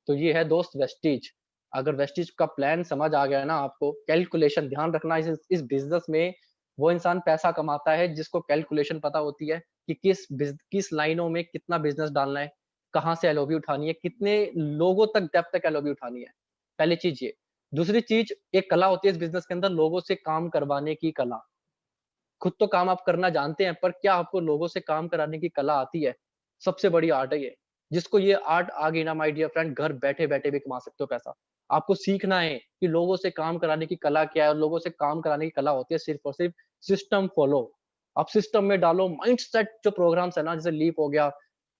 Speaker 1: तो ये है दोस्त वेस्टीज। अगर वेस्टीज का प्लान समझ आ गया ना आपको, कैलकुलेशन ध्यान रखना इस बिज़नेस में वो इंसान पैसा कमाता है जिसको कैलकुलेशन पता होती है कि किस लाइनों में कितना बिज़नेस डालना है, कहाँ से एलओवी उठानी है, कितने लोगों तक डेप्थ तक एलओवी उठानी है। पहली चीज़ ये। दूसरी चीज़ एक कला होती है इस बिज़नेस के अंदर लोगों से काम करवाने की कला। खुद तो काम आप करना जानते हैं, पर क्या आपको लोगों से काम कराने की कला आती है? सबसे बड़ी आर्ट है ये। जिसको ये आर्ट आ गई ना माय डियर फ्रेंड, घर बैठे-बैठे भी कमा सकते हो पैसा। आपको सीखना है कि लोगों से काम कराने की कला क्या है और लोगों से काम कराने की कला होती है सिर्फ़ और सिर्फ़ सिस्टम फ़ॉलो। आप सिस्टम में डालो माइंडसेट जो प्रोग्राम्स है ना, जैसे लीप हो गया,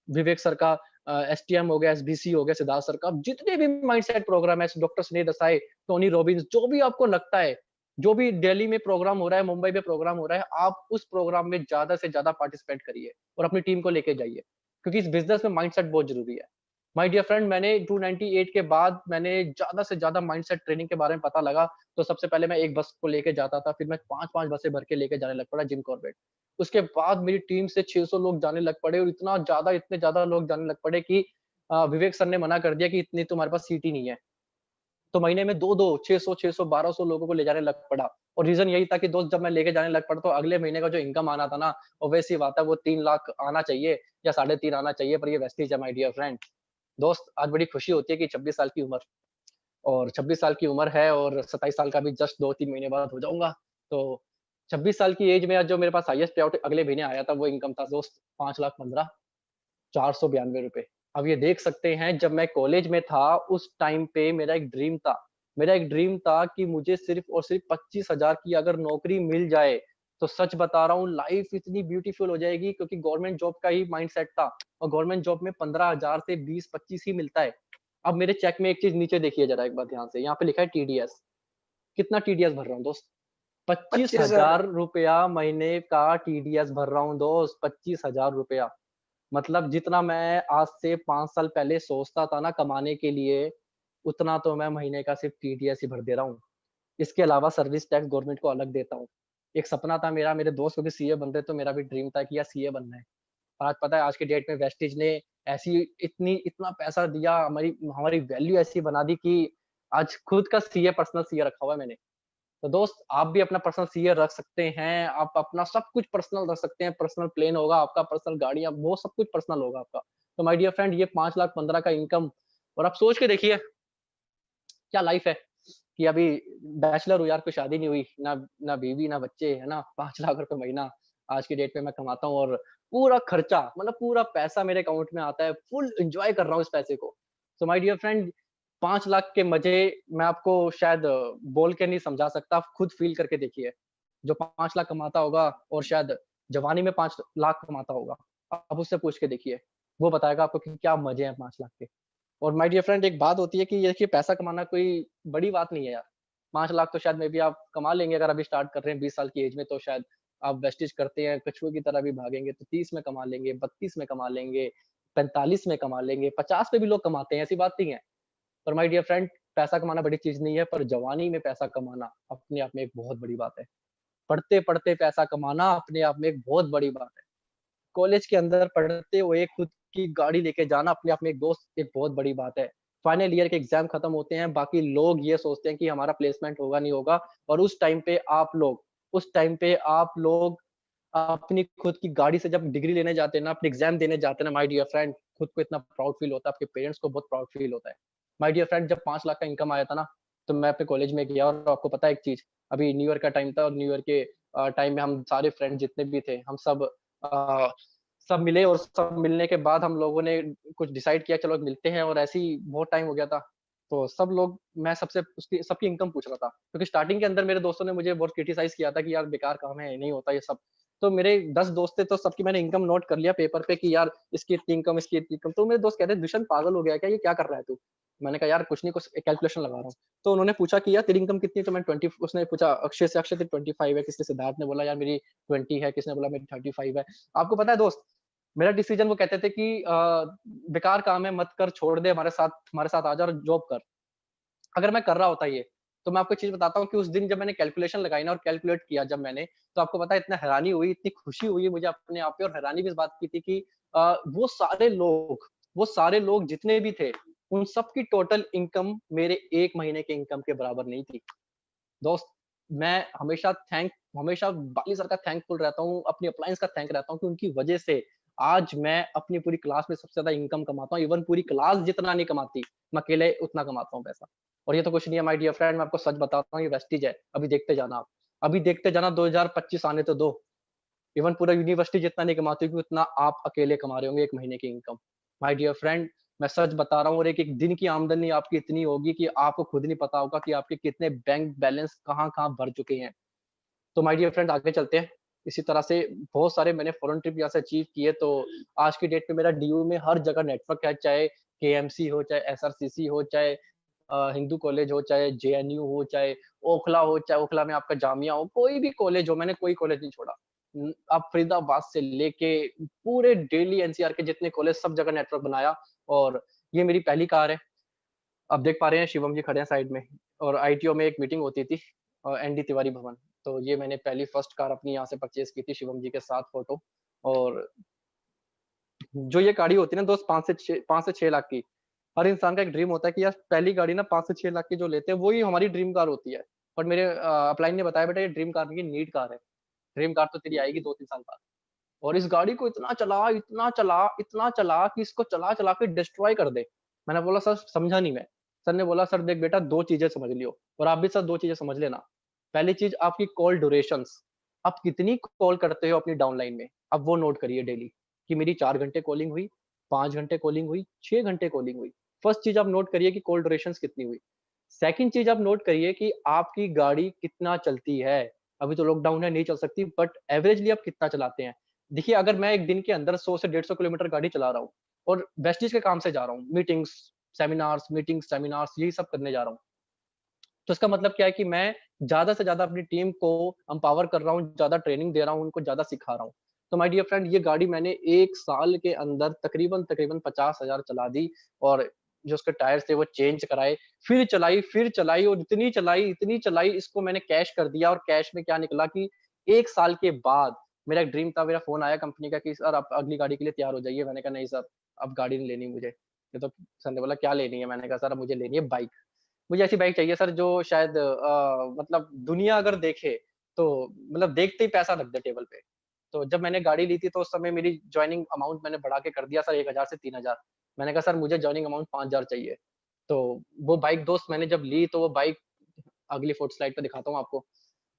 Speaker 1: विवेक सर का एसटीएम हो गया, एसबीसी हो गया, सिद्धार्थ सर का, जितने भी माइंडसेट प्रोग्राम है, doctor Sunil Desai, Tony Robbins, जो भी आपको लगता है, जो भी दिल्ली में प्रोग्राम हो रहा है, मुंबई में प्रोग्राम हो रहा है, आप उस प्रोग्राम में ज़्यादा से ज़्यादा पार्टिसिपेट करिए और अपनी टीम को लेके जाइए, क्योंकि इस बिज़नेस में माइंडसेट बहुत ज़रूरी है। माय डियर फ्रेंड, मैंने 298 के बाद मैंने ज़्यादा से ज़्यादा माइंडसेट ट्रेनिंग के बारे में पता लगा, तो सबसे पहले मैं एक बस को लेके जाता था, फिर मैं 5-5 बसें भर के लेके जाने लग पड़ा जिम कॉर्बेट। उसके बाद मेरी टीम से 600 लोग जाने लग पड़े और इतने ज़्यादा लोग जाने लग पड़े कि विवेक सर ने मना कर दिया कि इतनी तुम्हारे पास सीट ही नहीं है। तो महीने में 2-2, 600, 1200 लोगों को ले जाने लग पड़ा और रीज़न यही था कि दोस्त जब मैं लेके जाने लग पड़ा तो अगले महीने का जो इनकम आना था ना, ऑब्वियस सी बात है वो 3 लाख आना चाहिए या साढ़े 3 आना चाहिए, पर ये वेस्टेज है माय डियर फ्रेंड। दोस्त आज बड़ी खुशी होती है कि 26 साल की उम्र और 26 साल की उम्र है और 27 साल का भी जस्ट 2-3 महीने बाद हो जाऊँगा। तो 26 साल की एज में आज जो मेरे पास हाईएस्ट पे आउट अगले महीने आया था वो इनकम था दोस्त 5,15,000 ₹492। अब ये देख सकते हैं जब मैं कॉलेज में था उस टाइम पे मेरा एक ड्रीम था। मेरा एक ड्रीम था कि मुझे सिर्फ़ और सिर्फ़ 25,000 की अगर नौकरी मिल जाए, तो सच बता रहा हूँ लाइफ़ इतनी ब्यूटीफुल हो जाएगी क्योंकि गवर्नमेंट जॉब का ही माइंडसेट था और गवर्नमेंट जॉब में 15,000 से 20-25 ही मिलता है। अब मेरे चेक में एक चीज़ नीचे देखिए ज़रा एक बार ध्यान से, यहाँ पे लिखा है टीडीएस। कितना टीडीएस भर रहा हूँ दोस्त?
Speaker 2: 25,000
Speaker 1: ₹25,000 महीने का टीडीएस भर रहा हूँ दोस्त, ₹25,000। मतलब जितना मैं आज से 5 साल पहले सोचता था ना कमाने के लिए, उतना तो मैं महीने का सिर्फ़ टीडीएस ही भर दे रहा हूँ। इसके अलावा सर्विस टैक्स गवर्नमेंट को अलग देता हूँ। एक सपना था मेरा, मेरे दोस्त को भी सीए बन रहे तो मेरा भी ड्रीम था कि यार सीए बनना है। आज पता है आज की डेट में वेस्टीज ने ऐसी इतना पैसा दिया, हमारी हमारी वैल्यू ऐसी बना दी कि आज खुद का सीए पर्सनल सीए रखा हुआ है मैंने। तो दोस्त आप भी अपना पर्सनल सीए रख सकते हैं, आप अपना सब कुछ पर्सनल रख सकते हैं, पर्सनल प्लेन होगा आपका, पर्सनल गाड़ियाँ, वो सब कुछ पर्सनल होगा आपका। तो माय डियर फ्रेंड ये 5,15,000 का इनकम और आप सोच के देखिए क्या लाइफ है कि अभी बैचलर हूँ यार, कोई शादी नहीं हुई, ना ना बीवी, ना बच्चे, है ना? 5 लाख रुपए महीना आज की डेट में मैं कमाता हूँ और पूरा खर्चा मतलब पूरा पैसा मेरे अकाउंट में आता है, फुल एन्जॉय कर रहा हूँ इस पैसे को। So my dear friend 5 lakh के मज़े मैं आपको शायद बोल के नहीं समझा सकता, आप खुद फ़ील करके देखिए। जो 5 लाख कमाता होगा और शायद जवानी में 5 लाख कमाता होगा, आप उससे पूछ के देखिए। वो बताएगा आपको कि क्या मज़े हैं 5 लाख के। और माय डियर फ्रेंड एक बात होती है कि ये देखिए पैसा कमाना कोई बड़ी बात नहीं है यार। 5 लाख तो शायद मे बी आप कमा लेंगे अगर अभी स्टार्ट कर रहे हैं 20 साल की एज में तो शायद आप वेस्टेज करते हैं, कछुए की तरह भी भागेंगे तो 30 में कमा लेंगे, 32 में कमा लेंगे, 45 में कमा लेंगे, 50 पे भी लोग कमाते हैं, ऐसी बात नहीं है। पर माय डियर फ्रेंड पैसा कमाना बड़ी चीज़ नहीं है, पर जवानी में पैसा कमाना अपने आप में एक बहुत बड़ी बात है। पढ़ते-पढ़ते पैसा कमाना अपने आप में एक बहुत बड़ी बात है। कॉलेज के अंदर पढ़ते हुए खुद की गाड़ी लेके जाना अपने आप में एक दोस्त एक बहुत बड़ी बात है। फाइनल ईयर के एग्ज़ाम खत्म होते हैं, बाकी लोग ये सोचते हैं कि हमारा प्लेसमेंट होगा, नहीं होगा और उस टाइम पे आप लोग अपनी खुद की गाड़ी से जब डिग्री लेने जाते हैं ना, अपने एग्ज़ाम देने जाते हैं ना माय डियर फ्रेंड, खुद को इतना प्राउड फील होता है, आपके पेरेंट्स को बहुत प्राउड फील होता है। माय डियर फ्रेंड जब 5 लाख का इनकम आया था ना, तो मैं अपने कॉलेज में गया और आपको पता है एक चीज़, अभी न्यू ईयर का टाइम था और न्यू ईयर के टाइम में हम सारे फ्रेंड जितने भी थे, हम अ, सब मिले और सब मिलने के बाद हम लोगों ने कुछ डिसाइड किया चलो मिलते हैं और ऐसे ही बहुत टाइम हो गया था। तो सब लोग मैं सबसे उसकी सबकी इनकम पूछ रहा था, क्योंकि स्टार्टिंग के अंदर मेरे दोस्तों ने मुझे बहुत क्रिटिसाइज़ किया था कि यार बेकार काम है, नहीं होता ये सब। तो मेरे 10 दोस्त थे तो सबकी मैंने इनकम नोट कर लिया पेपर पे कि यार इसकी इतनी इनकम, इसकी इतनी इनकम। तो मेरे दोस्त कहते हैं, "दुष्यंत पागल हो गया है क्या? ये क्या कर रहा है तू?" मैंने कहा, "यार कुछ नहीं, कुछ एक कैलकुलेशन लगा रहा हूँ।" तो उन्होंने पूछा कि, "यार तेरी इनकम कितनी है?" तो मैं 20 उसने पूछा अक्षय से, "अक्षय तेरी 25 है।" किसी ने सिद्धार्थ ने बोला, "यार मेरी 20 है।" किसी ने बोला, "मेरी 35 है।" आपको पता है दोस्त, मेरा डिसीज़न वो कहते थे कि "बेकार काम है, मत कर, छोड़ दे, हमारे साथ आ जा और जॉब कर।" अगर मैं कर रहा होता ये, तो मैं आपको चीज़ बताता हूँ कि उस दिन जब मैंने कैलकुलेशन लगाई ना और कैलकुलेट किया जब मैंने, तो आपको पता है इतना हैरानी हुई, इतनी खुशी हुई मुझे अपने आप पे और हैरानी भी इस बात की थी कि वो सारे लोग जितने भी थे, उन सब की टोटल इनकम मेरे 1 महीने के इनकम के बराबर नहीं थी। दोस्त, मैं हमेशा बाली सर का थैंकफुल रहता हूँ, अपनी अपलायंस का थैंक रहता हूँ कि उनकी वजह से आज मैं अपनी पूरी क्लास में सबसे ज़्यादा इनकम कमाता हूँ। इवन पूरी क्लास जितना नहीं कमाती, मैं अकेले उतना कमाता हूँ पैसा। और ये तो कुछ नहीं है माय डियर फ्रेंड, मैं आपको सच बताता हूँ, ये वेस्टीज है। अभी देखते जाना आप। अभी देखते जाना 2025 आने तो दो। इवन पूरा यूनिवर्सिटी जितना नहीं कमाती होगी, उतना आप अकेले कमा रहे होंगे 1 महीने की इनकम। माय डियर फ्रेंड, मैं सच बता रहा हूँ और एक-एक दिन की आमदनी आपकी इतनी होगी कि आपको खुद नहीं पता होगा कि आपके कितने बैंक बैलेंस कहाँ-कहाँ भर चुके हैं। तो माय डियर फ्रेंड आगे चलते हैं। इसी तरह से बहुत सारे मैंने फॉरेन ट्रिप यहाँ से अचीव किए, तो आज की डेट में मेरा डीयू में हर जगह नेटवर्क है, चाहे केएमसी हो, चाहे एसआरसीसी हो, चाहे हिंदू कॉलेज हो, चाहे जेएनयू हो, चाहे ओखला हो, चाहे ओखला में आपका जामिया हो, कोई भी कॉलेज हो, मैंने कोई कॉलेज नहीं छोड़ा। आप फरीदाबाद से लेके पूरे दिल्ली एनसीआर के जितने कॉलेज सब जगह नेटवर्क बनाया और ये मेरी पहली कार है। आप देख पा रहे हैं शिवम जी खड़े हैं साइड में और आईटीओ में एक मीटिंग होती थी एनडी तिवारी भवन। तो ये मैंने पहली फर्स्ट कार अपनी यहाँ से परचेज़ की थी शिवम जी के साथ फ़ोटो और जो ये गाड़ी होती है ना दोस्त 5 से 6 लाख की, हर इंसान का एक ड्रीम होता है कि यार पहली गाड़ी ना 5 से 6 लाख की जो लेते हैं, वो ही हमारी ड्रीम कार होती है। पर मेरे अपलाइन ने बताया बेटा ये ड्रीम कार नहीं है, नीड कार है। ड्रीम कार तो तेरी आएगी 2-3 साल बाद। और इस गाड़ी को इतना चला कि इसको चला-चला के डिस्ट्रॉय कर दे। मैंने बोला सर समझा नहीं मैं। सर ने बोला सर देख बेटा 2 चीज़ें समझ लियो और आप भी सर 2 चीज़ें समझ लेना। पहली चीज़ आपकी कॉल ड्यूरेशंस, आप कितनी कॉल करते हो अपनी डाउनलाइन में, आप वो नोट करिए डेली कि मेरी 4 घंटे कॉलिंग हुई, 5 घंटे कॉलिंग हुई, 6 घंटे कॉलिंग हुई। फर्स्ट चीज़ आप नोट करिए कि कॉल ड्यूरेशंस कितनी हुई। सेकंड चीज़ आप नोट करिए कि आपकी गाड़ी कितना चलती है। अभी तो लॉकडाउन है नहीं चल सकती बट एवरेजली आप कितना चलाते हैं। देखिए, अगर मैं एक दिन के अंदर 100 से 150 किलोमीटर गाड़ी चला रहा हूँ और वेस्टीज के काम से जा रहा हूँ, मीटिंग्स, सेमिनार्स यही सब करने जा रहा हूँ। तो इसका मतलब क्या है कि मैं ज़्यादा से ज़्यादा अपनी टीम को एम्पावर कर रहा हूँ, ज़्यादा ट्रेनिंग दे रहा हूँ, उनको ज़्यादा सिखा रहा हूँ। तो माय डियर फ्रेंड ये गाड़ी मैंने 1 साल के अंदर तकरीबन 50,000 चला दी और जो उसके टायर्स थे वो चेंज कराए, फिर चलाई और इतनी चलाई इसको मैंने कैश कर दिया और कैश में क्या निकला कि 1 साल के बाद मेरा एक ड्रीम था, मेरा फ़ोन आया कंपनी का कि सर आप अगली गाड़ी के लिए तैयार हो जाइए। मैंने कहा नहीं सर, अब गाड़ी नहीं लेनी मुझे। ये तो सर ने बोला क्या लेनी है? मैंने कहा सर अब मुझे लेनी है बाइक। मुझे ऐसी बाइक चाहिए सर जो शायद मतलब दुनिया अगर देखे तो मतलब देखते ही पैसा रख दे टेबल पे। तो जब मैंने गाड़ी ली थी तो उस समय मेरी जॉइनिंग अमाउंट मैंने बढ़ा के कर दिया सर 1000 से 3000। मैंने कहा सर मुझे जॉइनिंग अमाउंट 5000 चाहिए। तो वो बाइक दोस्त मैंने जब ली तो वो बाइक अगली फोर्थ स्लाइड पे दिखाता हूँ आपको।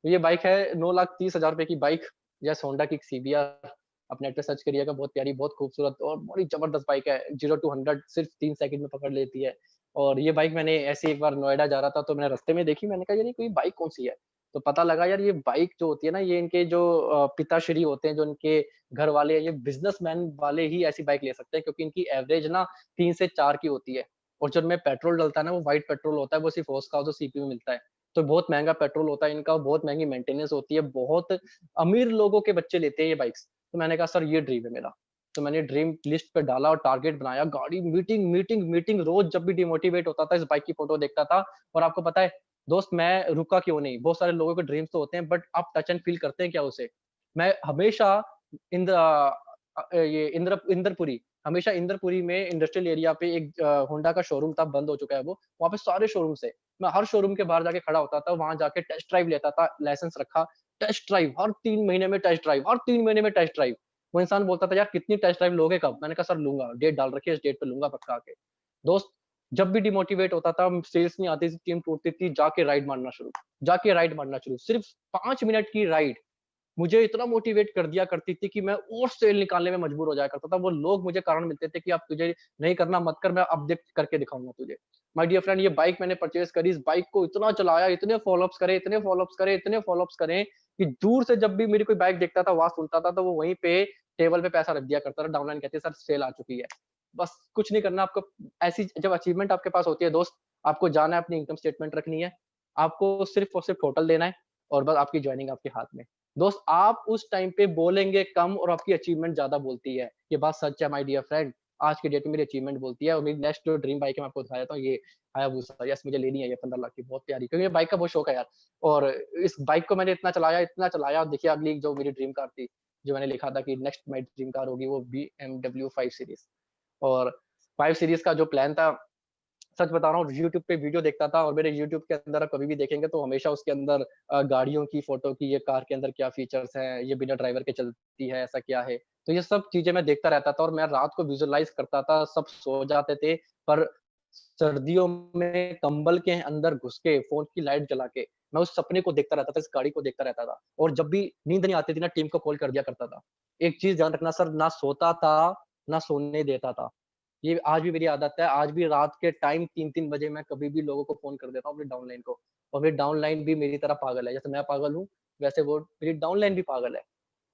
Speaker 1: तो ये बाइक है 9,30,000 रुपए की बाइक, यस होंडा की सीबीआर। आप नेट पे सर्च करिएगा, बहुत प्यारी, बहुत खूबसूरत और बड़ी ज़बरदस्त बाइक है। 0 टू 100 सिर्फ 3 सेकंड में पकड़ लेती है। और ये बाइक मैंने ऐसे ही एक बार नोएडा जा रहा था तो मैंने रास्ते में देखी, मैंने कहा यार ये कोई बाइक कौन-सी है? तो पता लगा यार ये बाइक जो होती है ना ये इनके जो पिताश्री होते हैं, जो इनके घर वाले हैं, ये बिज़नेसमैन वाले ही ऐसी बाइक ले सकते हैं क्योंकि इनकी एवरेज ना 3 से 4 की होती है। और जो इनमें पेट्रोल डलता है ना वो व्हाइट पेट्रोल होता है, वो सिर्फ हॉर्स का और सीपी में मिलता है। तो बहुत महँगा पेट्रोल होता है इनका, बहुत महँगी मेंटेनेंस होती है, बहुत अमीर लोगों के बच्चे लेते हैं ये बाइक्स। तो मैंने कहा सर ये ड्रीम है मेरा। तो मैंने ड्रीम लिस्ट पे डाला और टारगेट बनाया, गाड़ी मीटिंग रोज़ जब भी डिमोटिवेट होता था, इस बाइक की फ़ोटो देखता था और आपको पता है दोस्त मैं रुका क्यों नहीं? बहुत सारे लोगों के ड्रीम्स तो होते हैं बट आप टच एंड फ़ील करते हैं क्या उसे? मैं हमेशा ये इंद्रपुरी हमेशा इंद्रपुरी में इंडस्ट्रियल एरिया पे एक होंडा का शोरूम था, बंद हो चुका है वो। वहाँ पे सारे शोरूम्स है। मैं हर शोरूम के बाहर जाके खड़ा होता था, वहाँ जाके टेस्ट ड्राइव लेता था, लाइसेंस रखा, टेस्ट ड्राइव हर 3 महीने में टेस्ट ड्राइव, हर 3 महीने में टेस्ट ड्राइव। वो इंसान बोलता था, "यार कितनी टेस्ट ड्राइव लोगे कब?" मैंने कहा, "सर लूँगा, डेट डाल रखी है, इस डेट पे लूँगा पक्का आके।" दोस्त, जब भी डिमोटिवेट होता था, सेल्स नहीं आती थी, टीम टूटती थी, जाके राइड मारना शुरू। सिर्फ 5 मिनट की राइड मुझे इतना मोटिवेट कर दिया करती थी कि मैं और सेल निकालने में मजबूर हो जाया करता था। वो लोग मुझे कारण मिलते थे कि अब तुझे नहीं करना मत कर, मैं अब देख करके दिखाऊँगा तुझे। माय डियर फ्रेंड ये बाइक मैंने परचेज़ करी, इस बाइक को इतना चलाया, इतने फ़ॉलो-अप्स करे कि दूर से जब भी मेरी कोई बाइक देखता था, आवाज़ सुनता था, तो वो वहीं पे टेबल पे पैसा रख दिया करता था। डाउनलाइन कहती है सर सेल आ चुकी है। बस कुछ नहीं करना आपको ऐसी जब अचीवमेंट आपके पास होती है दोस्त, आपको जाना है अपनी इनकम स्टेटमेंट रखनी है। आपको सिर्फ़ और सिर्फ़ टोटल देना है और बस आपकी जॉइनिंग आपके हाथ में। दोस्त आप उस टाइम पे बोलेंगे कम और आपकी अचीवमेंट ज़्यादा बोलती है। ये बात सच है माय डियर फ्रेंड। आज की डेट में मेरी अचीवमेंट बोलती है और मेरी नेक्स्ट जो ड्रीम बाइक है मैं आपको बता देता हूँ ये हायाबुसा, यस मुझे लेनी है ये 15 लाख की, बहुत प्यारी, क्योंकि ये बाइक का बहुत शौक है यार। और इस बाइक को मैंने इतना चलाया, देखिए अगली जो मेरी ड्रीम कार थी, जो मैंने लिखा था कि नेक्स्ट माई ड्रीम कार होगी, वो बीएमडब्ल्यू 5 सीरीज़। और 5 सीरीज़ का जो प्लान था, सच बता रहा हूँ, यूट्यूब पे वीडियो देखता था, और मेरे यूट्यूब के अंदर आप कभी भी देखेंगे तो हमेशा उसके अंदर गाड़ियों की फ़ोटो की, ये कार के अंदर क्या फ़ीचर्स हैं, ये बिना ड्राइवर के चलती है, ऐसा क्या है? तो ये सब चीज़ें मैं देखता रहता था, और मैं रात को विज़ुअलाइज़ करता था, सब सो जाते थे, पर सर्दियों में कंबल के अंदर घुस के, फ़ोन की लाइट जला के, मैं उस सपने को देखता रहता था, इस गाड़ी को देखता रहता था। और जब भी नींद नहीं आती थी ना, टीम को कॉल कर दिया करता था। एक चीज़ ध्यान रखना सर, ना सोता था, ना सोने देता था। ये आज भी मेरी आदत है, आज भी रात के टाइम 3-3 बजे मैं कभी भी लोगों को फ़ोन कर देता हूँ अपनी डाउनलाइन को, और फिर डाउनलाइन भी मेरी तरह पागल है, जैसे मैं पागल हूँ, वैसे वो मेरी डाउनलाइन भी पागल है।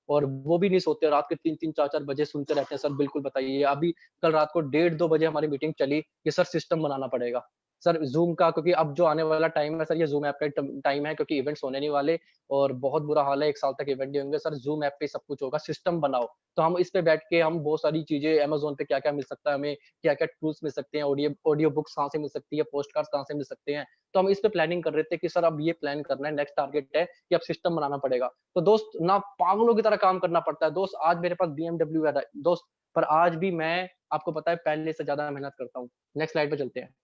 Speaker 1: और वो भी नहीं सोते, रात के 3-3 4-4 बजे सुनते रहते हैं, "सर बिल्कुल बताइए।" अभी कल रात को डेढ़ 2 बजे हमारी मीटिंग चली कि सर सिस्टम बनाना पड़ेगा। सर ज़ूम का, क्योंकि अब जो आने वाला टाइम है सर, ये ज़ूम ऐप का टाइम है, क्योंकि इवेंट्स होने नहीं वाले, और बहुत बुरा हाल है, 1 साल तक इवेंट नहीं होंगे। सर ज़ूम ऐप पे सब कुछ होगा, सिस्टम बनाओ। तो हम इस पे बैठ के हम बहुत सारी चीज़ें, अमेज़न पे क्या-क्या मिल सकता है हमें, क्या-क्या टूल्स मिल सकते हैं, ऑडियो ऑडियो बुक्स कहाँ से मिल सकती है, पोस्ट कार्ड्स कहाँ से मिल सकते हैं। तो हम इस पे प्लानिंग कर रहे थे कि सर अब ये प्लान करना है, नेक्स्ट टारगेट है कि अब सिस्टम बनाना पड़ेगा। तो दोस्त, ना पागलों की तरह काम करना पड़ता है। दोस्त, आज मेरे पास बीएमडब्ल्यू है दोस्त, पर आज भी मैं, आपको पता है, पहले से ज़्यादा मेहनत करता हूँ। नेक्स्ट स्लाइड पे चलते हैं।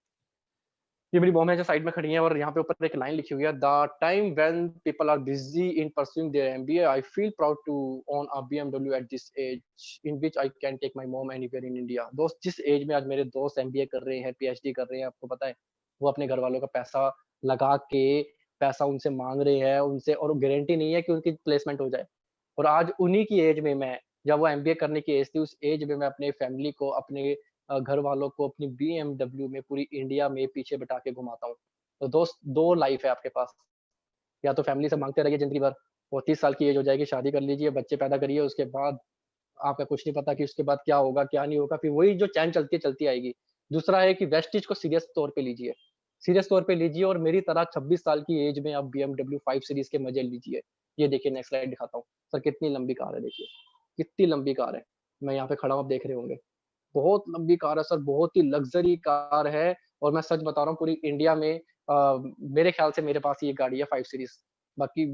Speaker 1: ये मेरी मॉम है जो साइड में खड़ी है, और यहाँ पे ऊपर एक लाइन लिखी हुई है, the time when people are busy in pursuing their MBA, I feel proud to own a BMW at this age in which I can take my mom anywhere in India. दोस्त, जिस as में आज मेरे दोस्त MBA कर रहे हैं, PhD कर रहे हैं, आपको पता है, वो अपने घरवालों का पैसा लगा के, पैसा उनसे माँग रहे हैं, उनसे, और गारंटी नहीं है कि उनकी प्लेसमेंट हो जाए। और आज उन्हीं की एज में मैं, जब वो एमबीए करने की एज थी, उस एज में मैं अपने फैमिली को, अपने घर वालों को अपनी बीएमडब्ल्यू में पूरी इंडिया में पीछे बिठा के घुमाता हूँ। तो दोस्त, 2 लाइफ़ है आपके पास, या तो फैमिली से माँगते रहिए ज़िंदगी भर, और 30 साल की एज हो जाएगी, शादी कर लीजिए, बच्चे पैदा करिए, उसके बाद आपका कुछ नहीं पता कि उसके बाद क्या होगा, क्या नहीं होगा, फिर वही जो चैन चलती है, चलती आएगी। दूसरा है कि वेस्टेज को सीरियस तौर पे लीजिए, सीरियस तौर पे लीजिए, और मेरी तरह 26 साल की एज में आप बीएमडब्ल्यू 5 सीरीज़ के मज़े लीजिए। ये देखिए, नेक्स्ट स्लाइड दिखाता हूँ। सर कितनी लंबी कार है देखिए, कितनी लंबी कार है। मैं यहाँ पे खड़ा हूँ, आप देख रहे होंगे। बहुत लंबी कार है सर, बहुत ही लग्ज़री कार है, और मैं सच बता रहा हूँ, पूरी इंडिया में मेरे ख़्याल से मेरे पास ये गाड़ी है 5 सीरीज़। बाकी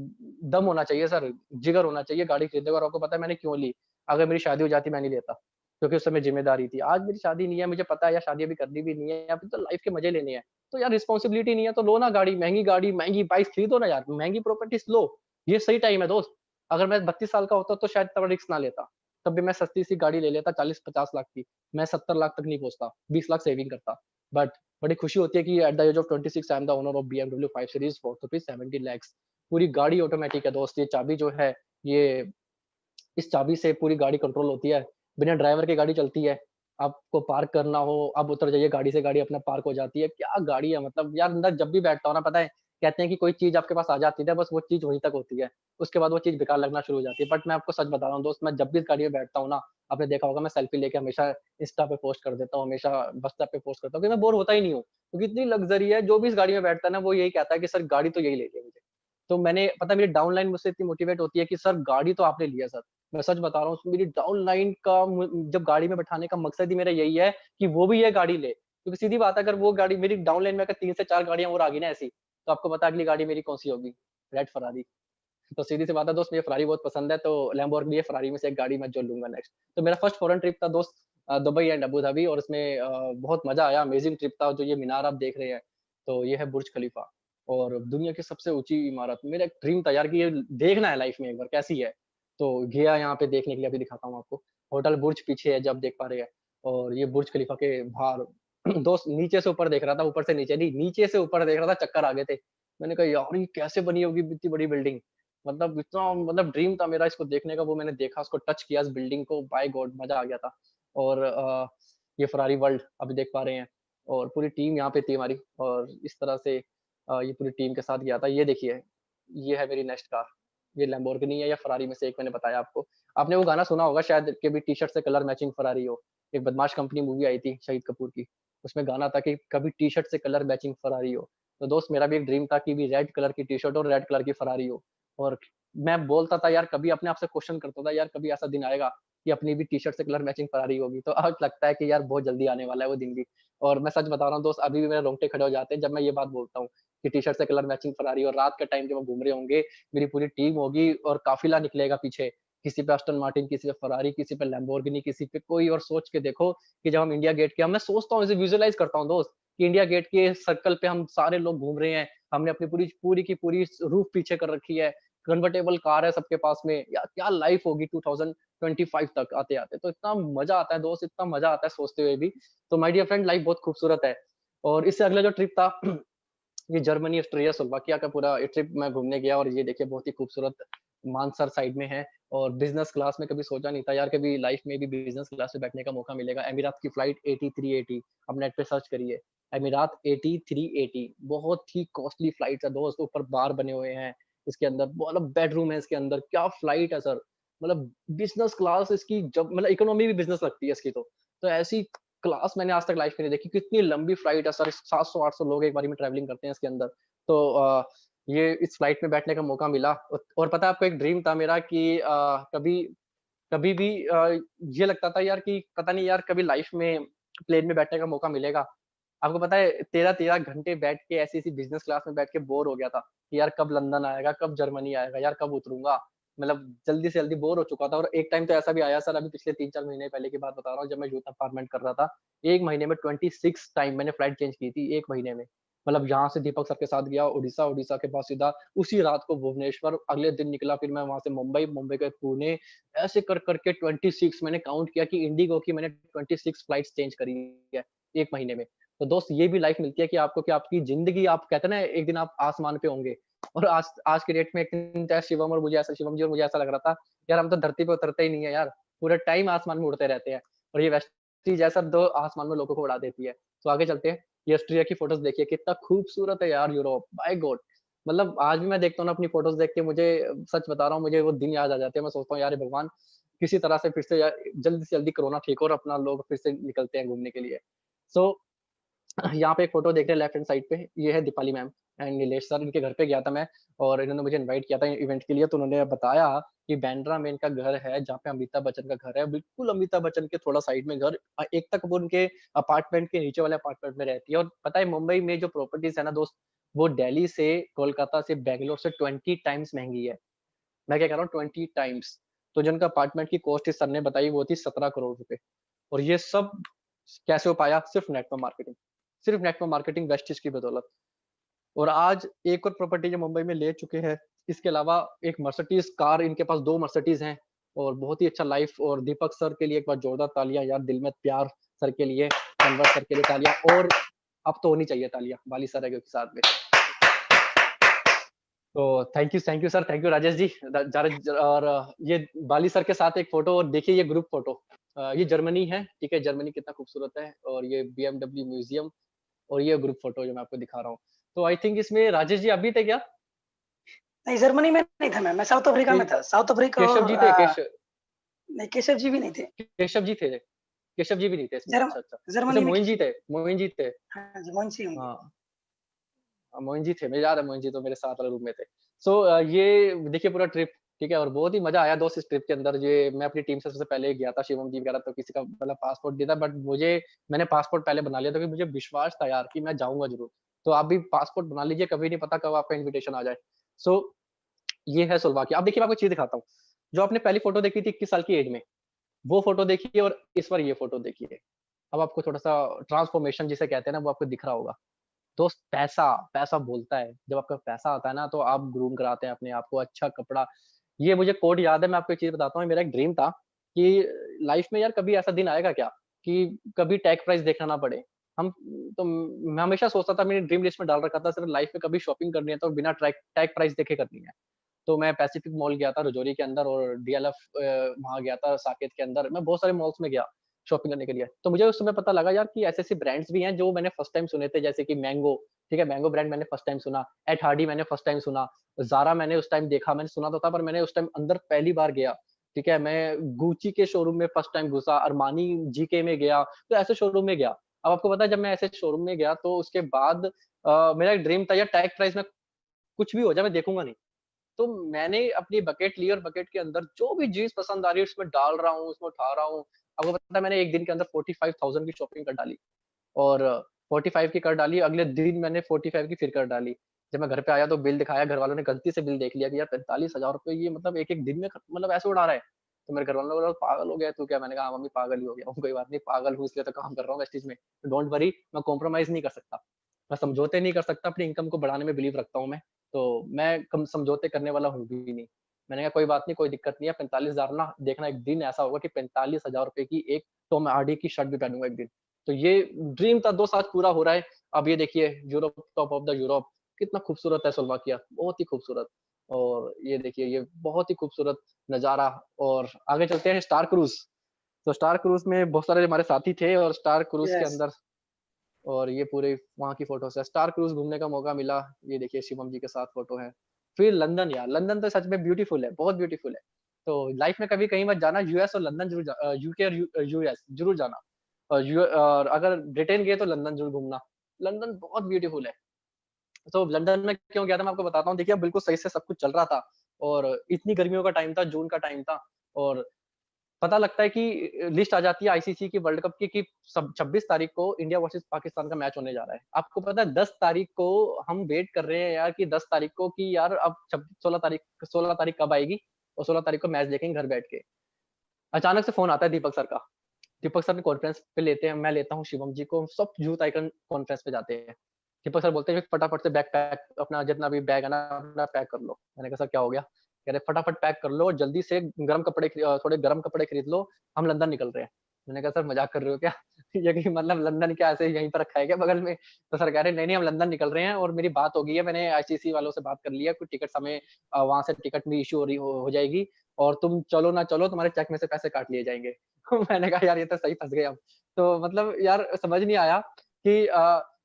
Speaker 1: दम होना चाहिए सर, जिगर होना चाहिए गाड़ी खरीदने का, और आपको पता है मैंने क्यों ली? अगर मेरी शादी हो जाती मैं नहीं लेता, क्योंकि उस समय ज़िम्मेदारी थी। आज मेरी शादी नहीं है, मुझे पता है यार, शादी अभी करनी भी नहीं है, अभी तो लाइफ़ के मज़े लेने हैं। तो यार रिस्पॉन्सिबिलिटी नहीं है तो लो ना गाड़ी, महँगी बाइक खरीदो ना यार, महँगी प्रॉपर्टीज़ लो। ये सही टाइम है दोस्त। अगर मैं 32 साल का होता तो शायद इतना बड़ा रिस्क ना लेता। तब भी मैं सस्ती-सी गाड़ी ले लेता 40-50 लाख की। मैं 70 लाख तक नहीं पहुँचता, 20 लाख सेविंग करता। बट बड़ी खुशी होती है कि at the age of 26 I am the owner of BMW 5 series for rupees 70 lakhs. पूरी गाड़ी ऑटोमैटिक है दोस्त, ये चाबी जो है, ये इस चाबी से पूरी गाड़ी कंट्रोल होती है। बिना ड्राइवर के गाड़ी चलती है। आपको पार्क करना हो, आप उतर जाइए गाड़ी से, गाड़ी अपने पार्क हो जाती है। क्या गाड़ी है, मतलब यार, अंदर जब भी बैठता हूँ ना, पता है, कहते हैं कि कोई चीज़ आपके पास आ जाती है, बस वो चीज़ वहीं तक होती है। उसके बाद वो चीज़ बेकार लगना शुरू हो जाती है। बट मैं आपको सच बता रहा हूँ दोस्त, मैं जब भी इस गाड़ी में बैठता हूँ ना, आपने देखा होगा मैं सेल्फी लेके हमेशा इंस्टा पे पोस्ट कर देता हूँ, हमेशा व्हाट्सएप पे पोस्ट करता हूँ, क्योंकि मैं बोर होता ही नहीं हूँ। क्योंकि इतनी लग्ज़री है, जो भी इस गाड़ी में बैठता है ना, वो यही कहता है कि सर गाड़ी तो यही लेनी है मुझे। तो मैंने, पता है, मेरी डाउनलाइन मुझसे इतनी मोटिवेट होती है कि सर गाड़ी तो आपने लिया सर। मैं सच बता रहा हूँ, मेरी डाउनलाइन का जब गाड़ी में बैठाने का मकसद ही मेरा यही है कि वो भी ये गाड़ी ले। क्योंकि सीधी बात है, अगर वो गाड़ी मेरी डाउनलाइन में, अगर 3 से 4 गाड़ियाँ और आ गई ना ऐसी, तो आपको पता है अगली गाड़ी मेरी कौन-सी होगी? Red Ferrari. तो सीधी-सी बात है दोस्त, मुझे फरारी बहुत पसंद है, तो लैम्बोर्गिनी या फरारी में से एक गाड़ी मैं जो लूँगा नेक्स्ट। तो मेरा फर्स्ट फॉरेन ट्रिप था दोस्त, दुबई एंड अबू धाबी, और उसमें बहुत मज़ा आया, अमेज़िंग ट्रिप था। जो ये मीनार आप देख रहे हैं, तो ये है बुर्ज खलीफा, और दुनिया की सबसे ऊँची इमारत। मेरा एक ड्रीम था यार कि ये देखना है लाइफ़ में एक बार, कैसी है। तो गया यहाँ पे देखने के लिए, अभी दिखाता हूँ आपको। होटल बुर्ज पीछे है, जो आप देख पा रहे हैं, और ये बुर्ज खलीफा के बाहर दोस्त, नीचे से ऊपर देख रहा था, ऊपर से नीचे नहीं, नीचे से ऊपर देख रहा था, चक्कर आ गए थे। मैंने कहा यार, ये कैसे बनी होगी इतनी बड़ी बिल्डिंग? मतलब इतना, मतलब ड्रीम था मेरा इसको देखने का, वो मैंने देखा, उसको टच किया, इस बिल्डिंग को, बाय गॉड मज़ा आ गया था। और ये फेरारी वर्ल्ड अभी देख पा रहे हैं, और पूरी टीम यहाँ पे थी हमारी, और इस तरह से ये पूरी टीम के साथ गया था। ये देखिए, ये है मेरी नेक्स्ट कार, ये लैम्बोर्गिनी है या फेरारी में से एक, मैंने बताया आपको। आपने वो गाना सुना होगा शायद कि भी टी-शर्ट से कलर मैचिंग फेरारी हो। एक बदमाश कंपनी मूवी आई थी शाहिद कपूर की, उसमें गाना था कि कभी टी-शर्ट से कलर मैचिंग फेरारी हो। तो दोस्त, मेरा भी एक ड्रीम था कि भी रेड कलर की टी-शर्ट और रेड कलर की फेरारी हो। और मैं बोलता था यार, कभी अपने आप से क्वेश्चन करता था यार, कभी ऐसा दिन आएगा कि अपनी भी टी-शर्ट से कलर मैचिंग फेरारी होगी। तो आज लगता है कि यार बहुत जल्दी आने वाला है वो दिन भी। और मैं सच बता रहा हूँ दोस्त, अभी भी मेरे रोंगटे खड़े हो जाते हैं जब मैं ये बात बोलता हूँ कि टी-शर्ट से कलर मैचिंग फरारी, और रात के टाइम जब हम घूम रहे होंगे, मेरी पूरी टीम होगी और काफ़िला निकलेगा पीछे। किसी पे अस्टन मार्टिन, किसी पे फरारी, किसी पे लैम्बोर्गिनी, किसी पे कोई, और सोच के देखो कि जब हम इंडिया गेट के, मैं सोचता हूँ, इसे विजुअलाइज़ करता हूँ दोस्त, कि इंडिया गेट के सर्कल पे हम सारे लोग घूम रहे हैं। हमने अपनी पूरी पूरी की पूरी रूफ पीछे कर रखी है। कन्वर्टेबल कार है सबके पास में। या क्या लाइफ होगी 2025 तक आते-आते। तो इतना मज़ा आता है दोस्त, इतना मज़ा आता है सोचते हुए भी। तो माय डियर फ्रेंड, लाइफ बहुत खूबसूरत है। और इससे अगला जो ट्रिप था ये जर्मनी, ऑस्ट्रिया, स्लोवाकिया का पूरा ट्रिप मैं घूमने गया, और ये देखिए बहुत ही खूबसूरत मानसर साइड में है। और बिज़नेस क्लास में कभी सोचा नहीं था यार, कभी लाइफ में भी बिज़नेस क्लास में बैठने का मौका मिलेगा। एमिरात की फ्लाइट 8380, आप नेट पे सर्च करिए। एमिरात 8380 बहुत ही कॉस्टली फ्लाइट है दोस्त, ऊपर बार बने हुए हैं। इसके अंदर मतलब बेडरूम है इसके अंदर, क्या फ्लाइट है सर! मतलब बिज़नेस क्लास इसकी, जब मतलब इकोनॉमी भी बिज़नेस लगती है इसकी तो। तो ऐसी क्लास मैंने आज तक लाइफ में नहीं देखी, कितनी लंबी फ्लाइट है सर, 700-800 लोग एक बारी में ट्रैवलिंग करते हैं इसके अंदर। तो ये इस फ्लाइट में बैठने का मौका मिला, और पता है आपको, एक ड्रीम था मेरा कि कभी कभी भी ये लगता था यार कि पता नहीं यार, कभी लाइफ में प्लेन में बैठने का मौका मिलेगा। आपको पता है 13-13 घंटे बैठ के ऐसी-ऐसी बिज़नेस क्लास में बैठ के बोर हो गया था कि यार कब लंदन आएगा, कब जर्मनी आएगा, यार कब उतरूँगा? मतलब जल्दी से जल्दी बोर हो चुका था, और एक टाइम तो ऐसा भी आया सर, अभी पिछले 3-4 महीने पहले की बात बता रहा हूँ, जब मैं यूथ अपार्टमेंट कर रहा था। 1 महीने में 26 टाइम मैंने फ्लाइट चेंज की थी 1 महीने में। मतलब यहाँ से दीपक सर के साथ गया उड़ीसा, उड़ीसा के बाद सीधा उसी रात को भुवनेश्वर, अगले दिन निकला, फिर मैं वहाँ से मुंबई, मुंबई के पुणे, ऐसे कर के 26 मैंने काउंट किया कि इंडिगो की मैंने 26 फ्लाइट्स चेंज करी है 1 महीने में। तो दोस्त, ये भी लाइफ मिलती है कि आपको, कि आपकी ज़िंदगी, आप कहते हैं ना एक दिन आप आसमान पे होंगे, और आज आज की डेट में एक दिन चाहे शिवम और मुझे ऐसा, शिवम जी और मुझे ऐसा लग रहा था, यार हम तो धरती पे उतरते ही नहीं है यार, पूरे टाइम आसमान में उड़ते रहते हैं। और ये वेस्टी जैसा 2 आसमान में लोगों को उड़ा देती है। तो आगे चलते हैं। ये ऑस्ट्रिया की फ़ोटोज़ देखिए, कितना खूबसूरत है यार यूरोप, माय गॉड! मतलब आज भी मैं देखता हूँ ना अपनी फ़ोटोज़ देख के, मुझे सच बता रहा हूँ, मुझे वो दिन याद आ जाते हैं। मैं सोचता हूँ यार, हे भगवान, किसी तरह से फिर से यार जल्दी से जल्दी कोरोना ठीक हो और अपना लोग फिर से निकलते हैं घूमने के लिए। सो यहाँ पे एक फ़ोटो देख रहे हैं लेफ्ट हैंड साइड पे, ये है Deepali ma'am and Nilesh sir, इनके घर पे गया था मैं, और इन्होंने मुझे इनवाइट किया था इवेंट के लिए, तो उन्होंने बताया कि बांद्रा में इनका घर है, जहाँ पे अमिताभ बच्चन का घर है, बिल्कुल अमिताभ बच्चन के थोड़ा साइड में घर, एक तक वो उनके अपार्टमेंट के नीचे वाले अपार्टमेंट में रहती है। और पता है मुंबई में जो प्रॉपर्टीज़ है ना दोस्त, वो दिल्ली से, कोलकाता से, बैंगलोर से 20 टाइम्स महँगी है। मैं क्या कह रहा हूँ, 20 टाइम्स। तो जिनका अपार्टमेंट की कॉस्ट इस सर ने बताई, वो थी 17 करोड़ रुपए। और ये सब कैसे हो पाया? सिर्फ़ नेटवर्क मार्केटिंग। सिर्फ़ नेटवर्क मार्केटिंग, वेस्टिज की बदौलत। और आज एक और प्रॉपर्टी जो मुंबई में ले चुके हैं। इसके अलावा एक मर्सिडीज़ कार, इनके पास 2 मर्सिडीज़ हैं, और बहुत ही अच्छा लाइफ़। और दीपक सर के लिए एक बार जोरदार तालियाँ यार, दिल में प्यार सर के लिए, कन्वर सर के लिए तालियाँ, और अब तो होनी चाहिए तालियाँ, बाली सर है क्योंकि साथ में। तो thank you sir, thank you Rajesh ji. द जारज और ये बाली सर के साथ एक फ़ोटो, और देखिए ये ग्रुप फ़ोटो। ये जर्मनी है, ठीक है? जर्मनी कितना खूबसूरत है, और ये बीएमडब्ल्यू म्यूज़ियम, और ये ग्रुप फ़ोटो जो मैं आपको दिखा रहा हूँ। तो आई थिंक इसमें राजेश जी आप भी थे क्या?
Speaker 2: नहीं, जर्मनी में नहीं था मैं साउथ अफ्रीका
Speaker 1: के
Speaker 2: में था। साउथ अफ्रीका
Speaker 1: केशव
Speaker 2: और
Speaker 1: जी थे,
Speaker 2: नहीं, केशव जी भी नहीं थे।
Speaker 1: केशव जी थे, केशव जी भी नहीं थे इसमें।
Speaker 2: जर्म
Speaker 1: अच्छा, अच्छा। अच्छा,
Speaker 2: जर्मनी में
Speaker 1: मोइन जी
Speaker 2: केशव
Speaker 1: थे,
Speaker 2: जी।
Speaker 1: मोइन जी थे।
Speaker 2: हाँ जी, मोहन सिंह होंगे।
Speaker 1: हाँ। मोइन जी थे, मुझे याद है, मोइन जी तो मेरे साथ वाले रूम में थे। सो ये देखिए पूरा ट्रिप, ठीक है? और बहुत ही मज़ा आया दोस्त इस ट्रिप के अंदर। ये मैं अपनी टीम से सबसे पहले गया था, शिवम जी वगैरह तो किसी का मतलब पासपोर्ट दिया था, बट मैंने पासपोर्ट पहले बना लिया था, क्योंकि मुझे विश्वास था यार कि मैं जाऊँगा ज़रूर। तो आप भी पासपोर्ट बना लीजिए, कभी नहीं पता कब आपका इन्विटेशन आ जाए। सो ये है स्लोवाकिया। अब देखिए मैं आपको एक चीज़ दिखाता हूँ। जो आपने पहली फ़ोटो देखी थी 21 साल की एज में, वो फ़ोटो देखिए, और इस बार ये फ़ोटो देखिए। अब आपको थोड़ा-सा ट्रांसफॉर्मेशन जिसे कहते हैं ना, वो आपको दिख रहा होगा। दोस्त, पैसा बोलता है। जब आपका पैसा आता है ना, तो आप ग्रूम कराते हैं अपने आप को, अच्छा कपड़ा। ये मुझे कोट याद है, मैं आपको एक चीज़ बताता हूँ, मेरा एक ड्रीम था कि लाइफ़ में यार कभी ऐसा दिन आएगा क्या कि कभी टैग प्राइस देखना ना पड़े। हम तो मैं हमेशा सोचता था, मैंने ड्रीम लिस्ट में डाल रखा था, सिर्फ लाइफ़ में कभी शॉपिंग करनी है तो बिना टैग प्राइस देखे करनी है। तो मैं पैसिफिक मॉल गया था रजौरी के अंदर, और डीएलएफ वहाँ गया था साकेत के अंदर। मैं बहुत सारे मॉल्स में गया शॉपिंग करने के लिए। तो मुझे उस समय पता लगा यार कि ऐसे-ऐसे ब्रांड्स भी हैं जो मैंने फर्स्ट टाइम सुने थे, जैसे कि मैंगो, ठीक है? मैंगो ब्रांड मैंने फर्स्ट टाइम सुना। एट हार्डी मैंने फर्स्ट टाइम सुना। ज़ारा मैंने उस टाइम देखा, मैंने सुना तो था, पर मैंने उस टाइम अंदर पहली बार गया, ठीक है? मैं गुची के शोरूम में फर्स्ट टाइम घुसा, अरमानी जीके में गया, तो ऐसे शोरूम में गया। अब आपको पता है, जब मैं ऐसे शोरूम में गया तो उसके बाद मेरा एक ड्रीम था यार, टैग प्राइस में कुछ भी हो जाए मैं देखूँगा नहीं। तो मैंने अपनी बकेट ली, और बकेट के अंदर जो भी चीज़ पसंद आ रही है उसमें डाल रहा हूँ, उसमें उठा रहा हूँ। आपको पता है मैंने 1 दिन के अंदर 45,000 की शॉपिंग कर डाली। और 45 की कर डाली, अगले दिन मैंने 45 की फिर कर डाली। जब मैं घर पे आया तो बिल दिखाया, घर वालों ने गलती से बिल देख लिया कि यार 45,000 रुपए ये मतलब एक-एक दिन में मतलब ऐसे उड़ा रहा है। तो मेरे घर वालों ने बोला, "पागल हो गया है तू क्या?" मैंने कहा, "हाँ मम्मी पागल ही हो गया हूँ, कोई बात नहीं, पागल हूँ इसलिए तो काम कर रहा हूँ मैं इस चीज़ में। डोंट वरी मैं कॉम्प्रोमाइज़ नहीं कर सकता। मैं समझौते नहीं कर सकता, अपनी इनकम को बढ़ाने में बिलीव रखता हूँ मैं, तो मैं कम समझौते करने वाला हूँ भी नहीं।" मैंने कहा, "कोई बात नहीं, कोई दिक्कत नहीं है, 45,000 ना देखना एक दिन ऐसा होगा कि 45,000 रुपए की एक टॉम हार्डी की शर्ट भी पहनूँगा एक दिन।" तो ये ड्रीम था, 2 साल पूरा हो रहा है। अब ये देखिए Europe, top of the Europe, कितना खूबसूरत है स्लोवाकिया, बहुत ही खूबसूरत। और ये देखिए ये बहुत ही खूबसूरत नज़ारा। और आगे चलते हैं स्टार क्रूज़। तो स्टार क्रूज़ में बहुत सारे हमारे साथी थे और स्टार क्रूज़ के
Speaker 2: यस।
Speaker 1: अंदर और ये पूरे वहाँ की फ़ोटोज़ है। स्टार क्रूज़ घूमने का मौका मिला, ये देखिए शिवम जी के साथ फ़ोटो है। फिर लंदन यार, लंदन तो सच में ब्यूटीफुल है, बहुत ब्यूटीफुल है। तो लाइफ़ में कभी कहीं मत जाना, यूएस और लंदन ज़रूर यूके और यूएस ज़रूर जाना। और अगर ब्रिटेन गए तो लंदन ज़रूर घूमना। लंदन बहुत ब्यूटीफुल है। तो लंदन में क्यों गया था मैं आपको बताता हूँ। देखिए, बिल्कुल सही से सब कुछ चल रहा था और इतनी गर्मियों का टाइम था, जून का टाइम था और पता लगता है कि लिस्ट आ जाती है आईसीसी की वर्ल्ड कप की कि सब 26 तारीख को इंडिया वर्सेस पाकिस्तान का मैच होने जा रहा है। आपको पता है 10 तारीख को हम वेट कर रहे हैं यार कि 10 तारीख को कि यार अब छब 16 तारीख कब आएगी और 16 तारीख को मैच देखेंगे घर बैठ के। अचानक से फ़ोन आता है दीपक सर का। दीपक सर ने कॉन्फ्रेंस पे लेते हैं, मैं लेता हूँ शिवम जी को, सब यूथ आइकन कॉन्फ्रेंस पे जाते हैं। दीपक सर बोलते हैं, "फटाफट से बैग पैक अपना जितना भी बैग है ना, अपना पैक कर लो।" मैंने कहा, "सर क्या हो गया?" कह रहे, "फटाफट पैक कर लो, जल्दी से थोड़े गरम कपड़े खरीद लो, हम लंदन निकल रहे हैं।" मैंने कहा, "सर मज़ाक कर रहे हो क्या? ये कि मतलब लंदन क्या ऐसे ही यहीं पे रखा है क्या बगल में?" तो सर कह रहे, "नहीं, नहीं हम लंदन निकल रहे हैं और मेरी बात हो गई है, मैंने आईसीसी वालों से बात कर लिया, कुछ टिकट्स हमें वहाँ से टिकट में इश्यू हो जाएगी और तुम चलो ना चलो, तुम्हारे चेक में से पैसे काट लिए जाएँगे।" मैंने कहा यार ये तो सही फँस गए अब। तो मतलब यार समझ नहीं आया कि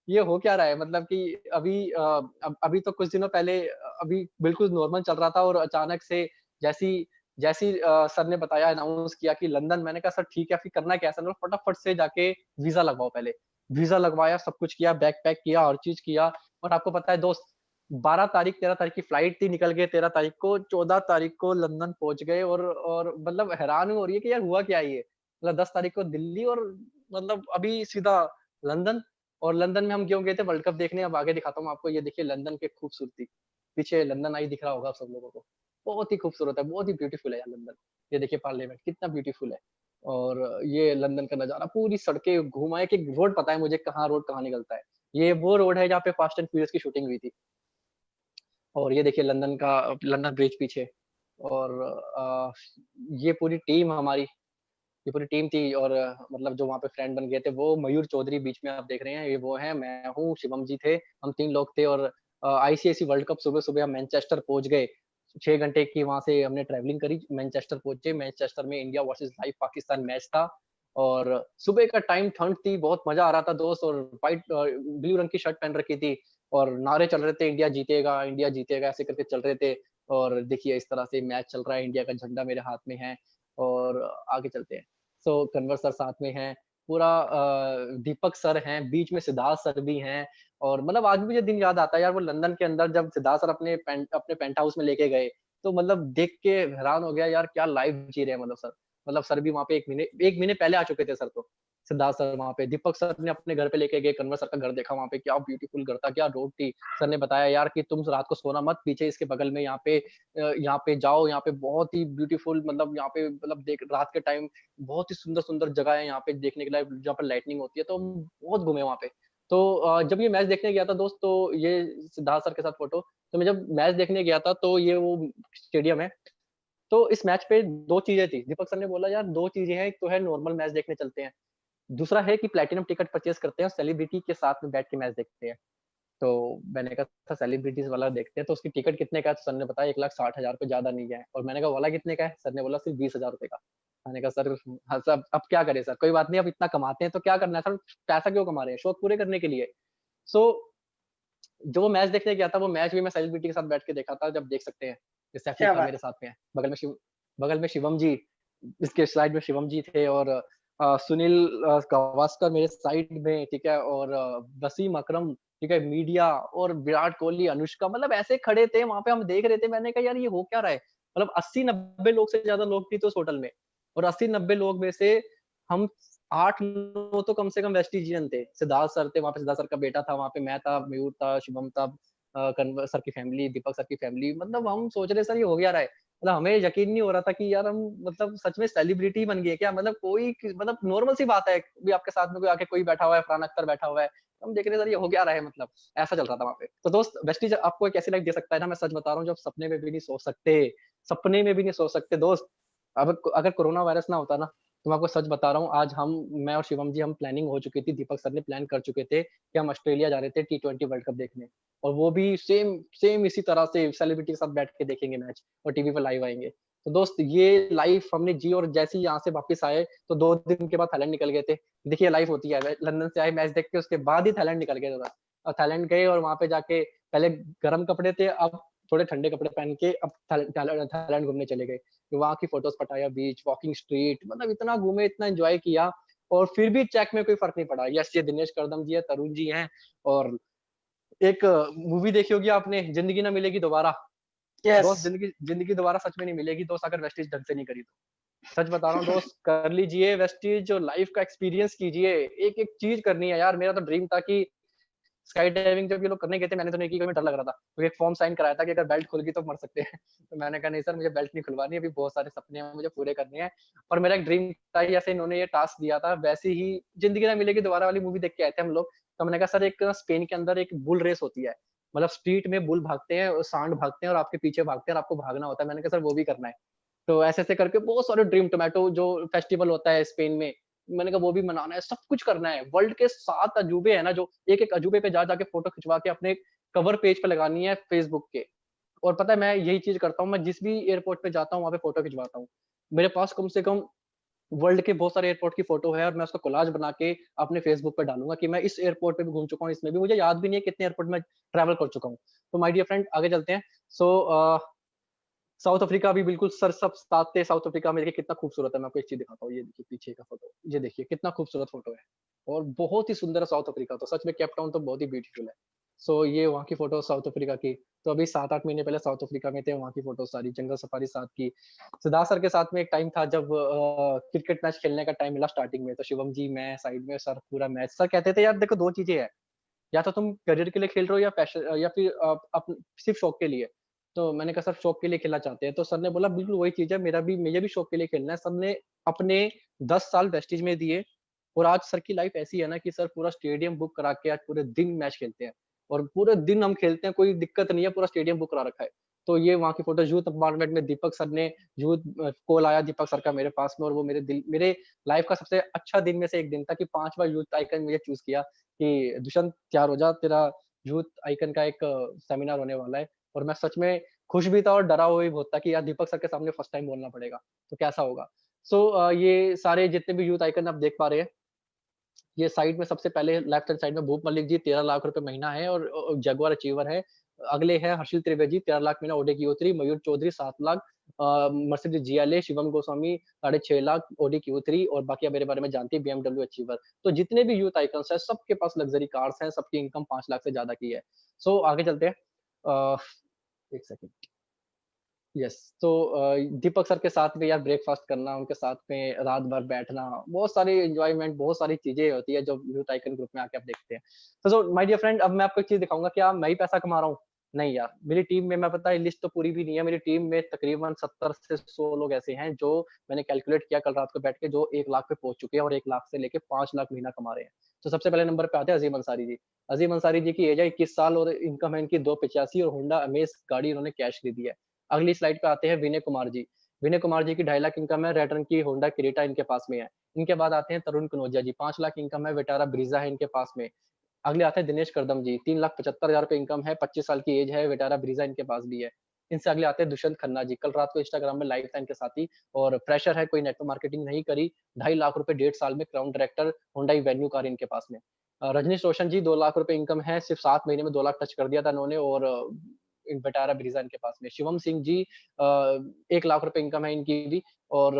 Speaker 1: ये हो क्या रहा है मतलब कि अभी अभी तो कुछ दिनों पहले अभी बिल्कुल नॉर्मल चल रहा था और अचानक से जैसी जैसी सर ने बताया अनाउंस किया कि लंदन मैंने कहा सर ठीक है, फिर करना क्या है? सर ने बोला फटाफट से जाके वीज़ा लगवाओ पहले। वीज़ा लगवाया, सब कुछ किया, बैग पैक किया, हर चीज़ किया और आपको पता है दोस्त 12 तारीख, 13 तारीख की फ्लाइट थी, निकल गए 13 तारीख को, 14 तारीख को लंदन पहुँच गए और मतलब हैरान हो रही है कि यार हुआ क्या ये? मतलब 10 तारीख को दिल्ली और मतलब अभी सीधा लंदन और लंदन में हम क्यों गए थे वर्ल्ड कप देखने, अब आगे दिखाता हूँ आपको, ये देखिए लंदन की खूबसूरती। पीछे लंदन आई दिख रहा होगा आप सब लोगों को। बहुत ही खूबसूरत है, बहुत ही ब्यूटीफुल है यार लंदन। ये देखिए पार्लियामेंट कितना ब्यूटीफुल है और ये लंदन का नज़ारा, पूरी सड़कें घुमा एक एक रोड पता है मुझे कहाँ रोड कहाँ निकलता है। ये वो रोड है जहाँ पे फास्ट एंड फ्यूरियस की शूटिंग हुई थी। और ये देखिए लंदन ब्रिज पीछे और ये पूरी टीम हमारी, ये पूरी टीम थी और मतलब जो वहाँ पे फ्रेंड बन गए थे वो मयूर चौधरी बीच में आप देख रहे हैं, ये वो हैं, मैं हूँ, शिवम जी थे, हम 3 लोग थे और आईसीसी वर्ल्ड कप सुबह-सुबह हम मैनचेस्टर पहुँच गए। 6 घंटे की वहाँ से हमने ट्रैवलिंग करी, मैनचेस्टर पहुँचे, मैनचेस्टर में India versus live Pakistan match था और सुबह का टाइम ठंड थी, बहुत मज़ा आ रहा था दोस्त और ब्लू रंग की शर्ट पहन रखी थी और नारे चल रहे थे इंडिया जीतेगा ऐसे करके चल रहे थे और देखिए इस तरह से मैच चल रहा है, इंडिया का झंडा मेरे हाथ में है और आगे चलते हैं। सो कन्वर सर साथ में हैं, पूरा दीपक सर हैं, बीच में सिद्धार्थ सर भी हैं और मतलब आज भी मुझे दिन याद आता है यार वो लंदन के अंदर जब सिद्धार्थ सर अपने पेंट हाउस में लेके गए, तो मतलब देख के हैरान हो गया यार क्या लाइफ़ जी रहे हैं मतलब सर। मतलब सर भी वहाँ पे 1 महीने पहले आ चुके थे सर तो। सिद्धार्थ सर वहाँ पे, दीपक सर ने अपने घर पे लेके गए, कन्वर सर का घर देखा वहाँ पे, क्या ब्यूटीफुल घर था, क्या रोड थी। सर ने बताया यार कि तुम रात को सोना मत, पीछे इसके बगल में यहाँ पे जाओ, यहाँ पे बहुत ही ब्यूटीफुल मतलब यहाँ पे मतलब देख रात के टाइम बहुत ही सुंदर-सुंदर जगह है यहाँ पे देखने के लायक जहाँ पर लाइटनिंग होती है, तो हम बहुत घूमे वहाँ पे। तो जब ये मैच देखने गया था दोस्त तो ये सिद्धार्थ सर के साथ फ़ोटो, तो मैं जब मैच देखने गया था तो ये वो स्टेडियम है, तो इस मैच पे 2 चीज़ें थी। दीपक सर ने बोला यार 2 चीज़ें हैं, एक तो है नॉर्मल मैच देखने चलते हैं, दूसरा है कि प्लैटिनम टिकट परचेज़ करते हैं और सेलिब्रिटी के साथ में बैठ के मैच देखते हैं। तो मैंने कहा था सेलिब्रिटीज़ वाला देखते हैं, तो उसकी टिकट कितने का है? तो सर ने बताया 1,60,000 रुपए ज़्यादा नहीं है और मैंने कहा वो वाला कितने का है? सर ने बोला सिर्फ़ 20,000 रुपए का। मैंने कहा सर हाँ, सर अब क्या करें सर? कोई बात नहीं अब इतना कमाते हैं तो क्या करना है सर? पैसा क्यों कमा रहे हैं? शौक पूरे करने के लिए। सो जो वो मैच देखने गया था, वो मैच भी मैं सेलिब्रिटी के साथ बैठ के देखा था, जब देख सकते हैं। ये सैफी
Speaker 2: क्या
Speaker 1: खान
Speaker 2: बात
Speaker 1: मेरे
Speaker 2: है!
Speaker 1: साथ में है, बगल में शिवम जी, इसके साइड में शिवम जी थे और सुनील गावस्कर मेरे साइड में, ठीक है? और वसीम अकरम, ठीक है? मीडिया और विराट कोहली, अनुष्का मतलब ऐसे खड़े थे वहाँ पे हम देख रहे थे, मैंने कहा यार ये हो क्या रहा है? मतलब 80-90 लोग से ज़्यादा लोग थे तो उस होटल में और 80-90 लोग में से हम 8-9 तो कम से कम वेस्टिजियन थे। सिद्धार्थ सर थे, वहाँ पे सिद्धार्थ सर का बेटा था, वहाँ पे मैं था, मयूर था, शुभम था, कन्वर सर की फैमिली, दीपक सर की फैमिली, मतलब हम सोच रहे सर ये हो क्या रहा है? मतलब हमें यकीन नहीं हो रहा था कि यार हम मतलब सच में सेलिब्रिटी बन गए क्या? मतलब कोई क मतलब नॉर्मल सी बात है, भी आपके साथ में कोई आके कोई बैठा हुआ है, फरहान अख्तर बैठा हुआ है, हम देख रहे हैं सर ये हो क्या रहा है मतलब? ऐसा चल रहा था वहाँ पे। तो दोस्त वेस्टीज आपको एक ऐसी लाइफ दे सकता है ना, मैं सच बता रहा हूँ जो आप सपने में भी नहीं सोच सकते, सपने में भी नहीं सोच सकते दोस्त। अब अगर कोरोना वायरस ना होता ना, तो मैं आपको सच बता रहा हूँ आज मैं और शिवम जी हम प्लानिंग हो चुकी थी, दीपक सर ने प्लान कर चुके थे कि हम ऑस्ट्रेलिया जा रहे थे टी20 वर्ल्ड कप देखने और वो भी सेम सेम इसी तरह से सेलिब्रिटी के साथ बैठ के देखेंगे मैच और टीवी पे लाइव आएँगे। तो दोस्त ये लाइफ हमने जी और जैसे ही यहाँ से वापस आए तो 2 दिन के बाद थाईलैंड निकल गए थे। देखिए लाइफ होती है, लंदन से आए मैच देख के उसके बाद ही थाईलैंड निकल गए तुरंत और थाईलैंड गए और वहाँ पे जाके पहले गर्म कपड़े थे, अब थोड़े ठंडे कपड़े पहन के अब थाईलैंड घूमने चले गए। वहाँ की फोटोज़, पटाया बीच, वॉकिंग स्ट्रीट मतलब इतना घूमे, इतना एन्जॉय किया और फिर भी चेक में कोई फ़र्क नहीं पड़ा। यस, ये दिनेश कर्दम जी हैं, तरुण जी हैं और एक मूवी देखी होगी आपने, ज़िंदगी ना मिलेगी दोबारा।
Speaker 2: यस।
Speaker 1: दोस्त ज़िंदगी ज़िंदगी दोबारा सच में नहीं मिलेगी दोस्त अगर वेस्टेज ढंग से नहीं करी तो। सच बता रहा हूँ दोस्त, कर लीजिए वेस्टेज और लाइफ़ का एक्सपीरियंस कीजिए। एक-एक चीज़ करनी है यार, मेरा तो ड्रीम था कि स्काई डाइविंग जब ये लोग करने गए थे मैंने तो नहीं की, क्योंकि डर लग रहा था। क्योंकि एक फॉर्म साइन कराया था कि अगर बेल्ट खुल गई तो मर सकते हैं। तो मैंने कहा नहीं सर मुझे बेल्ट नहीं खुलवानी, अभी बहुत सारे सपने हैं मुझे पूरे करने हैं। और मेरा एक ड्रीम था जैसे इन्होंने ये टास्क दिया था वैसे ही ज़िंदगी ना मिलेगी दोबारा वाली मूवी देख के आए थे हम लोग। तो मैंने कहा सर एक स्पेन के अंदर एक बुल रेस होती है। मतलब स्ट्रीट में बुल भागते हैं और सांड भागते हैं और आपके पीछे भागते हैं और आपको भागना होता है। मैंने कहा सर वो भी करना है। तो ऐसे-ऐसे करके बहुत सारे ड्रीम टोमेटो जो फेस्टिवल होता है स्पेन में, मैंने कहा वो भी मनाना है, सब कुछ करना है। वर्ल्ड के 7 अजूबे हैं ना जो एक-एक अजूबे पे जा-जा के फ़ोटो खिंचवा के अपने कवर पेज पे लगानी है फ़ेसबुक के। और पता है मैं यही चीज़ करता हूँ, मैं जिस भी एयरपोर्ट पे जाता हूँ वहाँ पे फ़ोटो खिंचवाता हूँ। मेरे पास कम से कम वर्ल्ड के बहुत सारे एयरपोर्ट की फ़ोटो है और मैं उसका कोलाज बना के अपने फ़ेसबुक पे डालूँगा कि मैं इस एयरपोर्ट पे भी घूम चुका हूँ, इसमें भी मुझे याद भी नहीं है कितने एयरपोर्ट में ट्रैवल कर चुका हूँ। तो माय डियर फ्रेंड आगे चलते हैं। सो साउथ अफ्रीका भी बिल्कुल सर सब साथ थे साउथ अफ्रीका में, देखिए कितना खूबसूरत है। मैं आपको एक चीज़ दिखाता हूँ, ये देखिए पीछे का फ़ोटो, ये देखिए कितना खूबसूरत फ़ोटो है और बहुत ही सुंदर है साउथ अफ्रीका तो, सच में केप टाउन तो बहुत ही ब्यूटीफुल है। सो ये वहाँ की फ़ोटो साउथ अफ्रीका की, तो अभी 7-8 महीने पहले साउथ अफ्रीका में थे, वहाँ की फ़ोटो सारी, जंगल सफारी साथ की। सिद्धार्थ सर के साथ में एक टाइम था जब क्रिकेट मैच खेलने का टाइम मिला स्टार्टिंग में, तो शिवम जी, मैं साइड में, सर पूरा मैच सर कहते थे यार देखो 2 चीज़ें हैं, या तो तुम करियर के लिए खेल रहे हो या पैशन या फिर सिर्फ शौक के लिए। तो मैंने कहा सर शौक के लिए खेलना चाहते हैं, तो सर ने बोला बिल्कुल वही चीज़ है, मेरा भी मुझे भी शौक के लिए खेलना है। सर ने अपने 10 साल वेस्टेज में दिए और आज सर की लाइफ ऐसी है ना कि सर पूरा स्टेडियम बुक करा के आज पूरे दिन मैच खेलते हैं और पूरे दिन हम खेलते हैं, कोई दिक्कत नहीं है, पूरा स्टेडियम बुक करा रखा है। तो ये वहाँ की फ़ोटो यूथ अपार्टमेंट में दीपक सर ने कॉल आया दीपक सर का मेरे पास में और वो मेरे लाइफ का सबसे अच्छा दिन में से एक दिन था कि 5 बार यूथ आइकन मुझे चूज़ किया कि दुष्यंत तैयार हो जा, तेरा यूथ आइकन का एक सेमिनार होने वाला है और मैं सच में खुश भी था और डरा हुआ भी बहुत था कि यार दीपक सर के सामने फर्स्ट टाइम बोलना पड़ेगा, तो कैसा होगा? सो ये सारे जितने भी यूथ आइकन आप देख पा रहे हैं, ये साइड में सबसे पहले लेफ्ट हैंड साइड में भूप मलिक जी 13 लाख रुपए महीना है और जगुआर अचीवर है। अगले हैं हर्षिल त्रिवेदी 13 लाख महीना ओडी क्यू3, Mayur Chaudhary 7 lakh, Mercedes GLA, Shivam Goswami 6.5 lakh Audi क्यू3 और बाकी आप मेरे बारे में जानते हैं बीएमडब्ल्यू अचीवर। तो जितने भी यूथ आइकन्स हैं, सबके पास लग्ज़री कार्स हैं, सबकी इनकम 5 लाख से ज़्यादा की है। सो आगे चलते हैं। अ, 1 सेकंड। यस, तो दीपक सर के साथ में यार ब्रेकफ़ास्ट करना, उनके साथ में रात भर बैठना, बहुत सारी एन्जॉयमेंट, बहुत सारी चीज़ें होती है जो यूथ आइकन ग्रुप में आके आप देखते हैं। तो माय डियर फ्रेंड अब मैं आपको एक चीज़ दिखाऊँगा, क्या मैं ही पैसा कमा रहा हूँ? नहीं यार, मेरी टीम में मैं पता है लिस्ट तो पूरी भी नहीं है, मेरी टीम में तकरीबन 70 से 100 लोग ऐसे हैं जो मैंने कैलकुलेट किया कल रात को बैठ के जो 1 लाख पे पहुँच चुके हैं और 1 लाख से लेके 5 लाख महीना कमा रहे हैं। तो सबसे पहले नंबर पे आते हैं अज़ीम अंसारी जी। अज़ीम अंसारी जी की एज है 21 साल और इनकम है इनकी 285 और होंडा अमेज़ गाड़ी इन्होंने कैश खरीदी है। अगली स्लाइड पे आते हैं विनय कुमार जी। विनय कुमार जी की 2.5 लाख इनकम है, रेटर्न की होंडा क्रेटा इनके पास में है। इनके बाद आते हैं तरुण कनौजिया जी, 5 लाख इनकम है, विटारा ब्रीज़ा है इनके पास में। अगले आते हैं दिनेश कर्दम जी, 3,75,000 रुपए इनकम है, 25 साल की एज है, विटारा ब्रीज़ा इनके पास भी है। इनसे अगले आते हैं दुष्यंत खन्ना जी, कल रात को इंस्टाग्राम में लाइव था इनके साथी और फ्रेशर है, कोई नेटवर्क मार्केटिंग नहीं करी, 2.5 लाख रुपए 1.5 साल में crown director, Honda venue car इनके पास में। रजनीश रोशन जी 2 लाख रुपए इनकम है, सिर्फ 7 महीने में 2 लाख टच कर दिया था इन्होंने और विटारा ब्रीज़ा इनके पास में। शिवम सिंह जी 1 लाख रुपए इनकम है इनकी भी और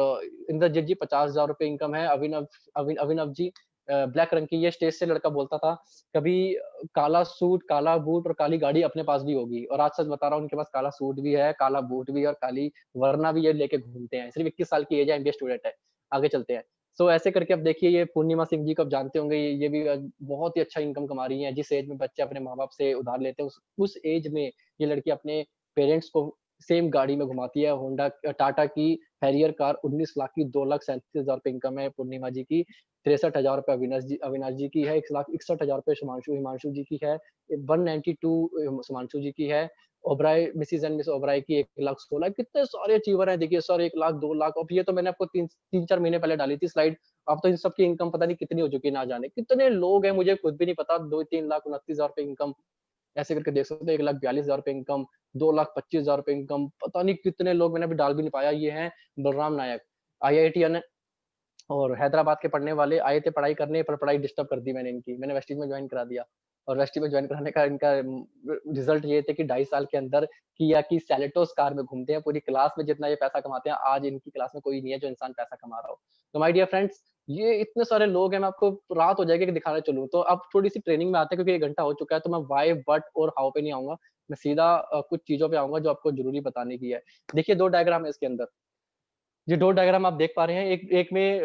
Speaker 1: इंद्रजीत जी 50,000 रुपए इनकम है। अभिनव जी ब्लैक रंग की, ये स्टेज से लड़का बोलता था, कभी काला सूट, काला बूट और काली गाड़ी अपने पास भी होगी और आज सच बता रहा हूँ उनके पास काला सूट भी है, काला बूट भी है और काली वरना भी ये लेके घूमते हैं। सिर्फ 21 साल की एज है, एमबीए स्टूडेंट है। आगे चलते हैं। सो ऐसे करके अब देखिए ये पूर्णिमा सिंह जी को आप जानते होंगे, ये भी बहुत ही अच्छा इनकम कमा रही हैं। जिस एज में बच्चे अपने माँ-बाप से उधार लेते हैं, उस एज में ये लड़की अपने पेरेंट्स को सेम गाड़ी में घुमाती है। टाटा की हैरियर कार 19 लाख की, 2,37,000 रुपए इनकम है पूर्णिमा जी की, 63,000 रुपए अविनाश जी की है, 1,61,000 रुपए हिमांशु जी की है, 192 सुमांशु जी की है, Oberoi Mrs and miss Oberoi की 1,16,000, कितने सारे अचीवर हैं देखिए सर, 1 लाख, 2 लाख। अब ये तो मैंने आपको 3-4 महीने पहले डाली थी स्लाइड। अब तो इन सब की इनकम पता नहीं कितनी हो चुकी है ना जाने। कितने लोग हैं मुझे खुद भी नहीं पता, 2-3 लाख 29,000 रुपए इनकम, ऐसे करके देख सकते हो, 1,42,000 रुपए इनकम, 2,25,000 रुपए इनकम, पता नहीं कितने लोग, मैंने अभी डाल भी नहीं पाया। ये हैं बलराम नायक, आईआईटीएन और हैदराबाद के पढ़ने वाले आए थे पढ़ाई करने, पर पढ़ाई डिस्टर्ब कर दी मैंने इनकी। मैंने वेस्टेज में जॉइन करा दिया और वेस्टेज में जॉइन कराने का इनका रिजल्ट ये थे कि 2.5 साल के अंदर किया की सेलेटोस कार में घूमते हैं। पूरी क्लास में जितना ये पैसा कमाते हैं, आज इनकी क्लास में कोई नहीं है जो इंसान पैसा कमा रहा हो। तो माय डियर फ्रेंड्स, ये इतने सारे लोग हैं, मैं आपको रात हो जाएगी कि दिखाने चलूँ। तो अब थोड़ी-सी ट्रेनिंग में आते हैं, क्योंकि 1 घंटा हो चुका है, तो मैं व्हाय, व्हाट और हाउ पे नहीं आऊँगा। मैं सीधा कुछ चीज़ों पे आऊँगा जो आपको ज़रूरी बताने की है। देखिए 2 डायग्राम है इसके अंदर। ये 2 डायग्राम आप देख पा रहे हैं, एक एक में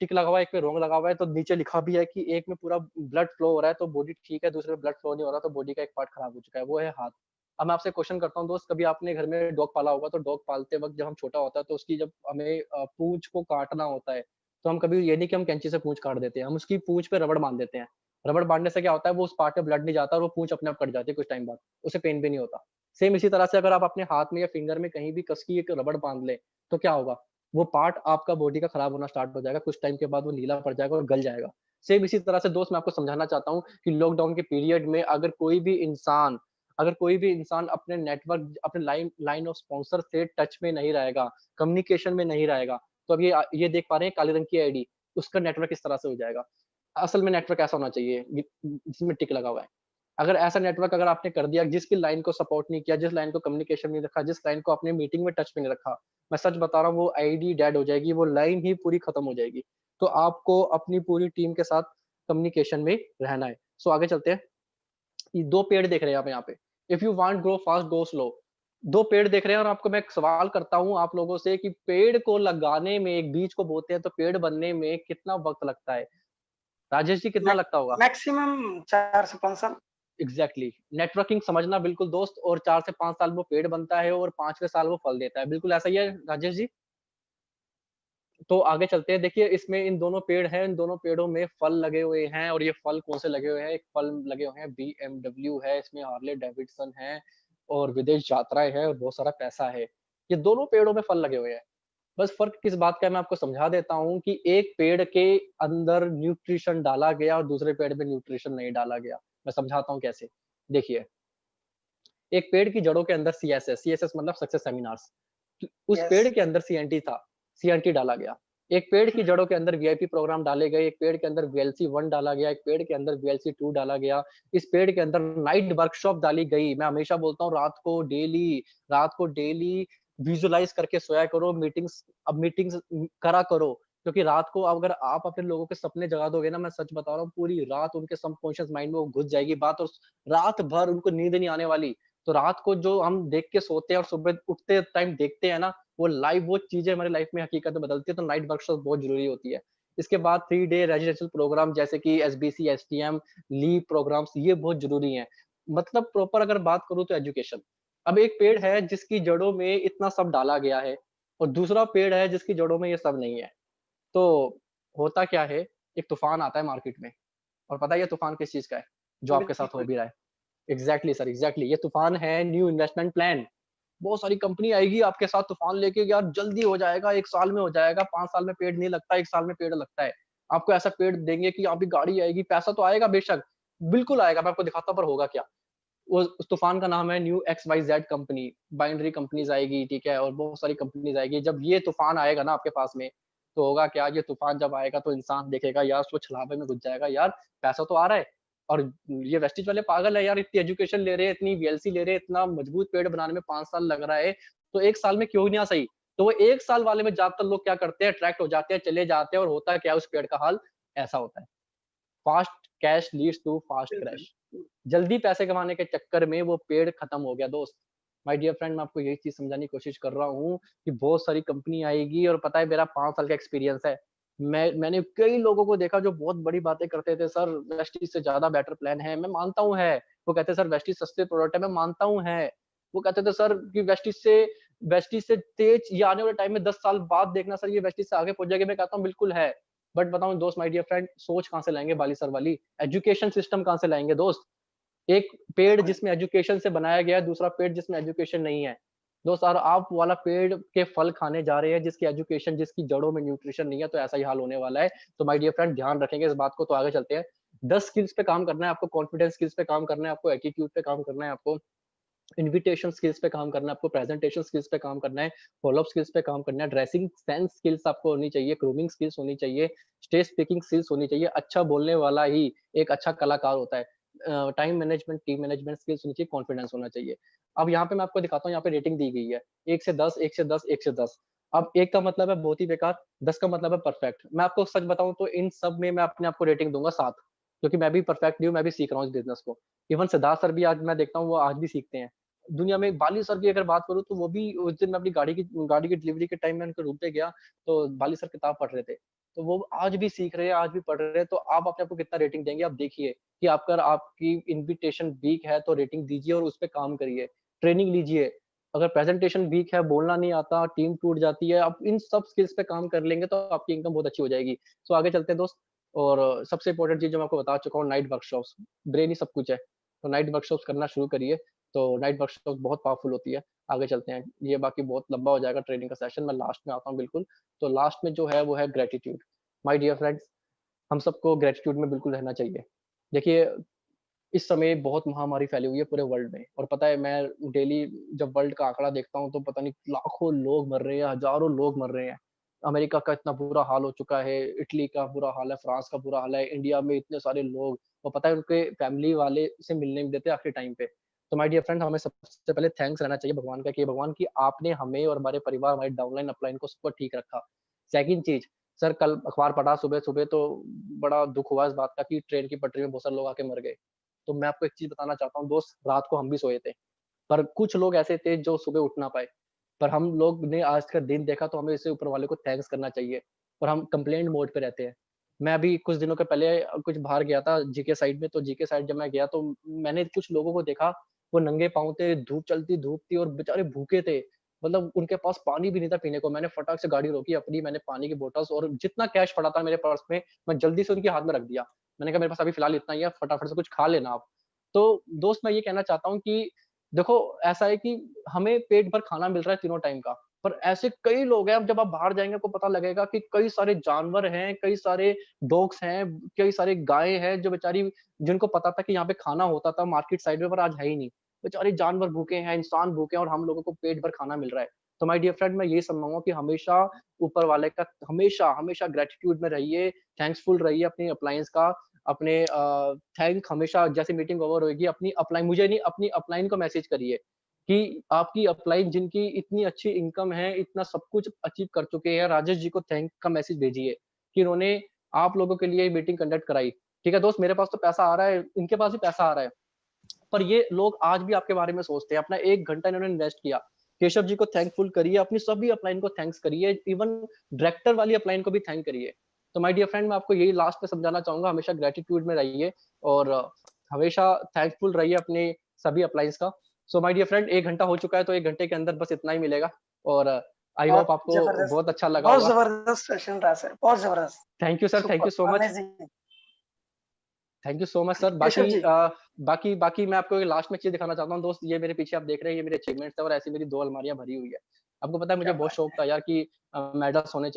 Speaker 1: टिक लगा हुआ है, एक में रोंग लगा हुआ है, तो नीचे लिखा भी है कि एक में पूरा ब्लड फ्लो हो रहा है, तो बॉडी ठीक है, दूसरे में ब्लड फ्लो नहीं हो रहा, तो बॉडी का एक पार्ट खराब हो चुका है, वो है हाथ। अब मैं आपसे क्वेश्चन करता हूँ दोस्त, कभी आपने घर में डॉग पाला होगा, तो डॉग पालते वक़्त जब हम छोटा होता है, तो उसकी जब हमें पूँछ को काटना होता है, तो हम कभी ये नहीं कि हम कैंची से पूँछ काट देते हैं, हम उसकी पूँछ पे रबड़ बाँध देते हैं। रबड़ बाँधने से क्या होता है, वो उस पार्ट में ब्लड नहीं जाता और वो पूँछ अपने आप कट जाती है कुछ टाइम बाद, उसे पेन भी नहीं होता। सेम इसी तरह से अगर आप अपने हाथ में या फिंगर में कहीं भी कस की एक रबड़ बाँध लें, तो क्या होगा? वो पार्ट आपका बॉडी का खराब होना स्टार्ट हो जाएगा, कुछ टाइम के बाद वो नीला पड़ जाएगा और गल जाएगा। सेम इसी तरह से दोस्त मैं आपको समझाना चाहता हूँ कि लॉकडाउन के पीरियड में अगर कोई भी इंसान अपने नेटवर्क, अपने लाइन ऑफ स्पॉन्सर से टच में नहीं रहेगा, कम्युनिकेशन में नहीं रहेगा, तो अब ये देख पा रहे हैं काले रंग की आईडी, उसका नेटवर्क इस तरह से हो जाएगा। असल में नेटवर्क ऐसा होना चाहिए जिसमें टिक लगा हुआ है। अगर ऐसा नेटवर्क अगर आपने कर दिया, जिसकी लाइन को सपोर्ट नहीं किया, जिस लाइन को कम्युनिकेशन नहीं रखा, जिस लाइन को आपने मीटिंग में टच में नहीं रखा, मैं सच बता रहा हूँ वो आईडी डेड हो जाएगी, वो लाइन ही पूरी खत्म हो जाएगी। तो आपको अपनी पूरी टीम के साथ कम्युनिकेशन में रहना है। सो आगे चलते हैं। ये 2 पेड़ देख रहे हैं आप यहाँ पे। If you want grow fast go slow. 2 पेड़ देख रहे हैं और आपको मैं एक सवाल करता हूँ आप लोगों से कि पेड़ को लगाने में, एक बीज को बोते हैं तो पेड़ बनने में कितना वक़्त लगता है? राजेश जी कितना लगता होगा?
Speaker 2: मैक्सिमम 4 से 5 साल।
Speaker 1: एग्ज़ैक्टली, नेटवर्किंग समझना बिल्कुल दोस्त, और 4 से 5 साल वो पेड़ बनता है और 5वें साल वो फल देता है। बिल्कुल ऐसा ही है राजेश जी? तो आगे चलते हैं, देखिए इसमें इन दोनों पेड़ हैं, इन दोनों पेड़ों में फल लगे हुए हैं और ये फल कौन से लगे हुए हैं? एक फल लगे हुए हैं, बीएमडब्ल्यू है, इसमें हार्ले डेविडसन है और विदेश यात्राएँ हैं और बहुत सारा पैसा है। ये दोनों पेड़ों में फल लगे हुए हैं। बस फ़र्क किस बात का है मैं आपको समझा देता हूँ कि एक पेड़ के अंदर न्यूट्रिशन डाला गया और दूसरे पेड़ में न्यूट्रिशन नहीं डाला गया। मैं समझाता हूँ कैसे। देखिए, एक पेड़ की जड़ों के अंदर सीएसएस मतलब सक्सेस सेमिनार्स। उस पेड़
Speaker 2: यस।
Speaker 1: के अंदर सीएनटी था, सीएनटी डाला गया। एक पेड़ की जड़ों के अंदर वीआईपी प्रोग्राम डाले गए, एक पेड़ के अंदर वीएलसी 1 डाला गया, एक पेड़ के अंदर वीएलसी 2 डाला गया। इस पेड़ के अंदर नाइट वर्कशॉप डाली गई। मैं हमेशा बोलता हूँ रात को डेली विजुअलाइज़ करके सोया करो, मीटिंग्स करा करो। क्योंकि रात को अगर आप अपने लोगों के सपने जगा दोगे ना, मैं सच बता रहा हूँ, पूरी रात उनके सबकॉन्शियस माइंड में वो घुस जाएगी बात और रात भर उनको नींद नहीं आने वाली। तो रात को जो हम देख के सोते हैं और सुबह उठते टाइम देखते हैं ना, वो चीज़ें हमारी लाइफ में हकीकत में बदलती है, तो नाइट वर्कशॉप बहुत ज़रूरी होती है। इसके बाद 3 डे रेजिडेंशियल प्रोग्राम जैसे कि एसबीसी, एसटीएम, लीव प्रोग्राम्स ये बहुत ज़रूरी हैं। मतलब प्रॉपर अगर बात करूँ तो एजुकेशन। अब एक पेड़ है जिसकी जड़ों में इतना सब डाला गया है और दूसरा पेड़ है जिसकी जड़ों में ये सब नहीं है। तो होता क्या है, एक तूफ़ान आता है मार्केट में और पता है ये तूफ़ान किस चीज़ का है? जो आपके साथ हो
Speaker 2: बिल्कुल।
Speaker 1: भी रहा है। एग्ज़ैक्टली सर, एग्ज़ैक्टली ये तूफ़ान है न्यू इन्वेस्टमेंट प्लान। बहुत सारी कंपनी आएगी आपके साथ तूफ़ान लेके, यार जल्दी हो जाएगा, 1 साल में हो जाएगा, 5 साल में पेड़ नहीं लगता, 1 साल में पेड़ लगता है। आपको ऐसा पेड़ देंगे कि आपकी गाड़ी आएगी, पैसा तो आएगा बेशक, बिल्कुल आएगा, मैं आपको दिखाता हूँ पर होगा क्या? वो उस तूफ़ान का नाम है new XYZ company, binary companies आएगी, ठीक है? और बहुत सारी कंपनीज़ आएगी। जब ये तूफ़ान आएगा ना आपके पास में, तो होगा क्या, ये तूफ़ान जब आएगा तो इंसान देखेगा यार उसको छलावे में घुस जाएगा, यार पैसा तो आ रहा है और ये वेस्टेज वाले पागल है यार, इतनी एजुकेशन ले रहे हैं, इतनी वीएलसी ले रहे हैं, इतना मजबूत पेड़ बनाने में 5 साल लग रहा है, तो 1 साल में क्यों नहीं आ सही? तो वो 1 साल वाले में ज़्यादातर लोग क्या करते हैं, अट्रैक्ट हो जाते हैं, चले जाते हैं और होता क्या है उस पेड़ का हाल ऐसा होता है। Fast cash leads to fast crash.
Speaker 2: बिल्कुल।
Speaker 1: जल्दी पैसे कमाने के चक्कर में वो पेड़ खत्म हो गया दोस्त। माय डियर फ्रेंड मैं आपको यही चीज़ समझाने की कोशिश कर रहा हूँ कि बहुत सारी कंपनी आएगी और पता है मेरा 5 साल का एक्सपीरियंस है। मैंने कई लोगों को देखा जो बहुत बड़ी बातें करते थे, सर वेस्टीज से ज़्यादा बेटर प्लान है, मैं मानता हूँ है। वो कहते हैं सर वेस्टीज सस्ते प्रोडक्ट है, मैं मानता हूँ है। वो कहते थे सर कि वेस्टीज से तेज ये आने वाले टाइम में 10 साल बाद देखना सर ये वेस्टीज से आगे पहुँच जाएगी, मैं कहता हूँ बिल्कुल है। बट बताऊँ दोस्त माय डियर फ्रेंड सोच कहाँ से लाएँगे बाली सर वाली? एजुकेशन सिस्टम कहाँ से लाएँगे दोस्त? एक पेड़
Speaker 2: बिल्कुल।
Speaker 1: जिसमें एजुकेशन से बनाया गया है, दूसरा पेड़ जिसमें एजुकेशन नहीं है। दोस्त और आप वाला पेड़ के फल खाने जा रहे हैं जिसकी एजुकेशन, जिसकी जड़ों में न्यूट्रिशन नहीं है, तो ऐसा ही हाल होने वाला है। तो माय डियर फ्रेंड ध्यान रखेंगे इस बात को, तो आगे चलते हैं। 10 स्किल्स पे काम करना है आपको, कॉन्फिडेंस स्किल्स पे काम करना है आपको, एटीट्यूड पे काम करना है आपको, इन्विटेशन स्किल्स पे काम करना है आपको, प्रेजेंटेशन स्किल्स पे काम करना है, फ़ॉलो अप स्किल्स पे काम करना है, ड्रेसिंग सेंस स्किल्स आपको होनी चाहिए, ग्रूमिंग स्किल्स होनी चाहिए, स्टेज स्पीकिंग स्किल्स होनी चाहिए। अच्छा बोलने वाला ही एक अच्छा कलाकार होता है। Time management, team management skills होनी चाहिए, कॉन्फिडेंस होना चाहिए। अब यहाँ पे मैं आपको दिखाता हूँ, यहाँ पे रेटिंग दी गई है 1 से 10, 1 से 10, 1 से 10। अब 1 का मतलब है बहुत ही बेकार, 10 का मतलब है परफेक्ट। मैं आपको सच बताऊँ तो इन सब में मैं अपने आप को रेटिंग दूँगा 7, क्योंकि मैं भी परफेक्ट नहीं हूँ, मैं भी सीख रहा हूँ इस बिज़नेस को। इवन सिद्धार्थ सर भी आज मैं देखता हूँ, वो आज भी सीखते हैं। दुनिया में बाली सर की अगर बात करूँ तो वो भी उस दिन मैं अपनी गाड़ी की डिलीवरी के टाइम में उनके रूम पे गया, तो बाली सर किताब पढ़ रहे थे। तो वो आज भी सीख रहे हैं, आज भी पढ़ रहे हैं, तो आप अपने आप को कितना रेटिंग देंगे? आप देखिए कि अगर आपकी इन्विटेशन वीक है तो रेटिंग दीजिए और उस पे काम करिए, ट्रेनिंग लीजिए। अगर प्रेज़ेंटेशन वीक है, बोलना नहीं आता, टीम टूट जाती है, आप इन सब स्किल्स पे काम कर लेंगे तो आपकी इनकम बहुत अच्छी हो जाएगी। सो आगे चलते हैं दोस्त और सबसे इम्पोर्टेंट चीज़ जो मैं आपको बता चुका हूँ नाइट वर्कशॉप्स, ब्रेन ही सब कुछ है। तो नाइट वर्कशॉप्स करना शुरू करिए। तो नाइट वर्कशॉप बहुत पावरफुल होती है। आगे चलते हैं। ये बाकी बहुत लंबा हो जाएगा ट्रेनिंग का सेशन, मैं लास्ट में आता हूँ बिल्कुल। तो लास्ट में जो है वो है ग्रैटिट्यूड। माय डियर फ्रेंड्स, हम सबको ग्रैटिट्यूड में बिल्कुल रहना चाहिए। देखिए, इस समय बहुत महामारी फैली हुई है पूरे वर्ल्ड में और पता है मैं डेली जब वर्ल्ड का आंकड़ा देखता हूँ तो पता नहीं लाखों लोग मर रहे हैं, हज़ारों लोग मर रहे हैं। अमेरिका का इतना बुरा हाल हो चुका है, इटली का बुरा हाल है, फ्रांस का बुरा हाल है, इंडिया में इतने सारे लोग और पता है उनके फैमिली वाले से मिलने नहीं देते आखिरी टाइम पे। तो माय डियर फ्रेंड हमें सबसे पहले थैंक्स रहना चाहिए भगवान का कि भगवान कि आपने हमें और हमारे परिवार, हमारी डाउनलाइन, अपलाइन को सबको ठीक रखा। सेकंड चीज़, सर कल अखबार पढ़ा सुबह-सुबह तो बड़ा दुःख हुआ इस बात का कि ट्रेन की पटरी में बहुत सारे लोग आके मर गए। तो मैं आपको एक चीज़ बताना चाहता हूँ दोस्त, रात को हम भी सोए थे, पर कुछ लोग ऐसे थे जो सुबह उठ ना पाए। पर हम लोग ने आज का दिन देखा तो हमें इसे ऊपर वाले को थैंक्स करना चाहिए और हम कंप्लेंट मोड पे रहते हैं। मैं अभी कुछ दिनों के पहले कुछ बाहर गया था जीके साइड में, तो जीके साइड जब मैं गया तो मैंने कुछ लोगों को देखा, वो नंगे पाँव थे, धूप थी और बेचारे भूखे थे। मतलब उनके पास पानी भी नहीं था पीने को। मैंने फटाक से गाड़ी रोकी अपनी, मैंने पानी की बॉटल्स और जितना कैश पड़ा था मेरे पर्स में, मैं जल्दी से उनके हाथ में रख दिया। मैंने कहा मेरे पास अभी फिलहाल इतना ही है, फटाफट से कुछ खा लेना आप। तो दोस्त मैं ये कहना चाहता हूँ कि देखो ऐसा है कि हमें पेट भर खाना मिल रहा है तीनों टाइम का, पर ऐसे कई लोग हैं अब जब आप बाहर जाएँगे आपको पता लगेगा कि कई सारे जानवर हैं, कई सारे डॉग्स हैं, कई सारे गायें हैं जो बेचारी जिनको पता था कि यहाँ पे खाना होता था मार्केट साइड में पर आज है ही नहीं। बेचारे जानवर भूखे हैं, इंसान भूखे हैं और हम लोगों को पेट भर खाना मिल रहा है। तो माय डियर फ्रेंड मैं यही समझाऊँगा कि हमेशा ऊपर वाले का हमेशा ग्रैटिट्यूड में रहिए, थैंक्सफुल रहिए अपनी अप्लायंस का, अपने थैंक हमेशा जैसे मीटिंग ओवर होएगी अपनी अपलाइन मुझे नहीं अपनी अपलाइन को मैसेज करिए कि आपकी अपलाइन जिनकी इतनी अच्छी इनकम है, इतना सब कुछ अचीव कर चुके हैं, राजेश जी को थैंक का मैसेज भेजिए कि इन्होंने आप लोगों के लिए मीटिंग कंडक्ट कराई। ठीक है दोस्त, मेरे पास तो पैसा आ रहा है, इनके पास भी पैसा आ रहा है। पर ये लोग आज भी आपके बारे में सोचते हैं, अपना 1 घंटा इन्होंने इन्वेस्ट किया। केशव जी को थैंकफुल करिए, अपनी सभी अपलाइन को थैंक्स करिए, इवन डायरेक्टर वाली अपलाइन को भी थैंक करिए। तो माय डियर फ्रेंड मैं आपको यही लास्ट में समझाना चाहूँगा, हमेशा ग्रैटिट्यूड में रहिए और हमेशा थैंकफुल रहिए अपने सभी अपलाइन्स का। सो माय डियर फ्रेंड 1 घंटा हो चुका है, तो 1 घंटे के अंदर बस इतना ही मिलेगा और आई होप आपको बहुत अच्छा लगा
Speaker 2: बहुत
Speaker 1: होगा।
Speaker 2: ज़बरदस्त सेशन रहा सर, बहुत ज़बरदस्त,
Speaker 1: thank you sir, thank you
Speaker 2: super
Speaker 1: so much.
Speaker 2: Amazing.
Speaker 1: Thank you so much sir.
Speaker 2: Keshav ji,
Speaker 1: बाकी मैं आपको लास्ट में चीज़ दिखाना चाहता हूँ दोस्त, ये मेरे पीछे आप देख रहे हैं, ये मेरे अचीवमेंट्स हैं और ऐसी मेरी 2 अलमारियाँ भरी हुई है। आपको पता है मुझे
Speaker 2: क्या
Speaker 1: बहुत
Speaker 2: बात
Speaker 1: शौक
Speaker 2: है!
Speaker 1: था यार कि मेडल्स होने चाहिए।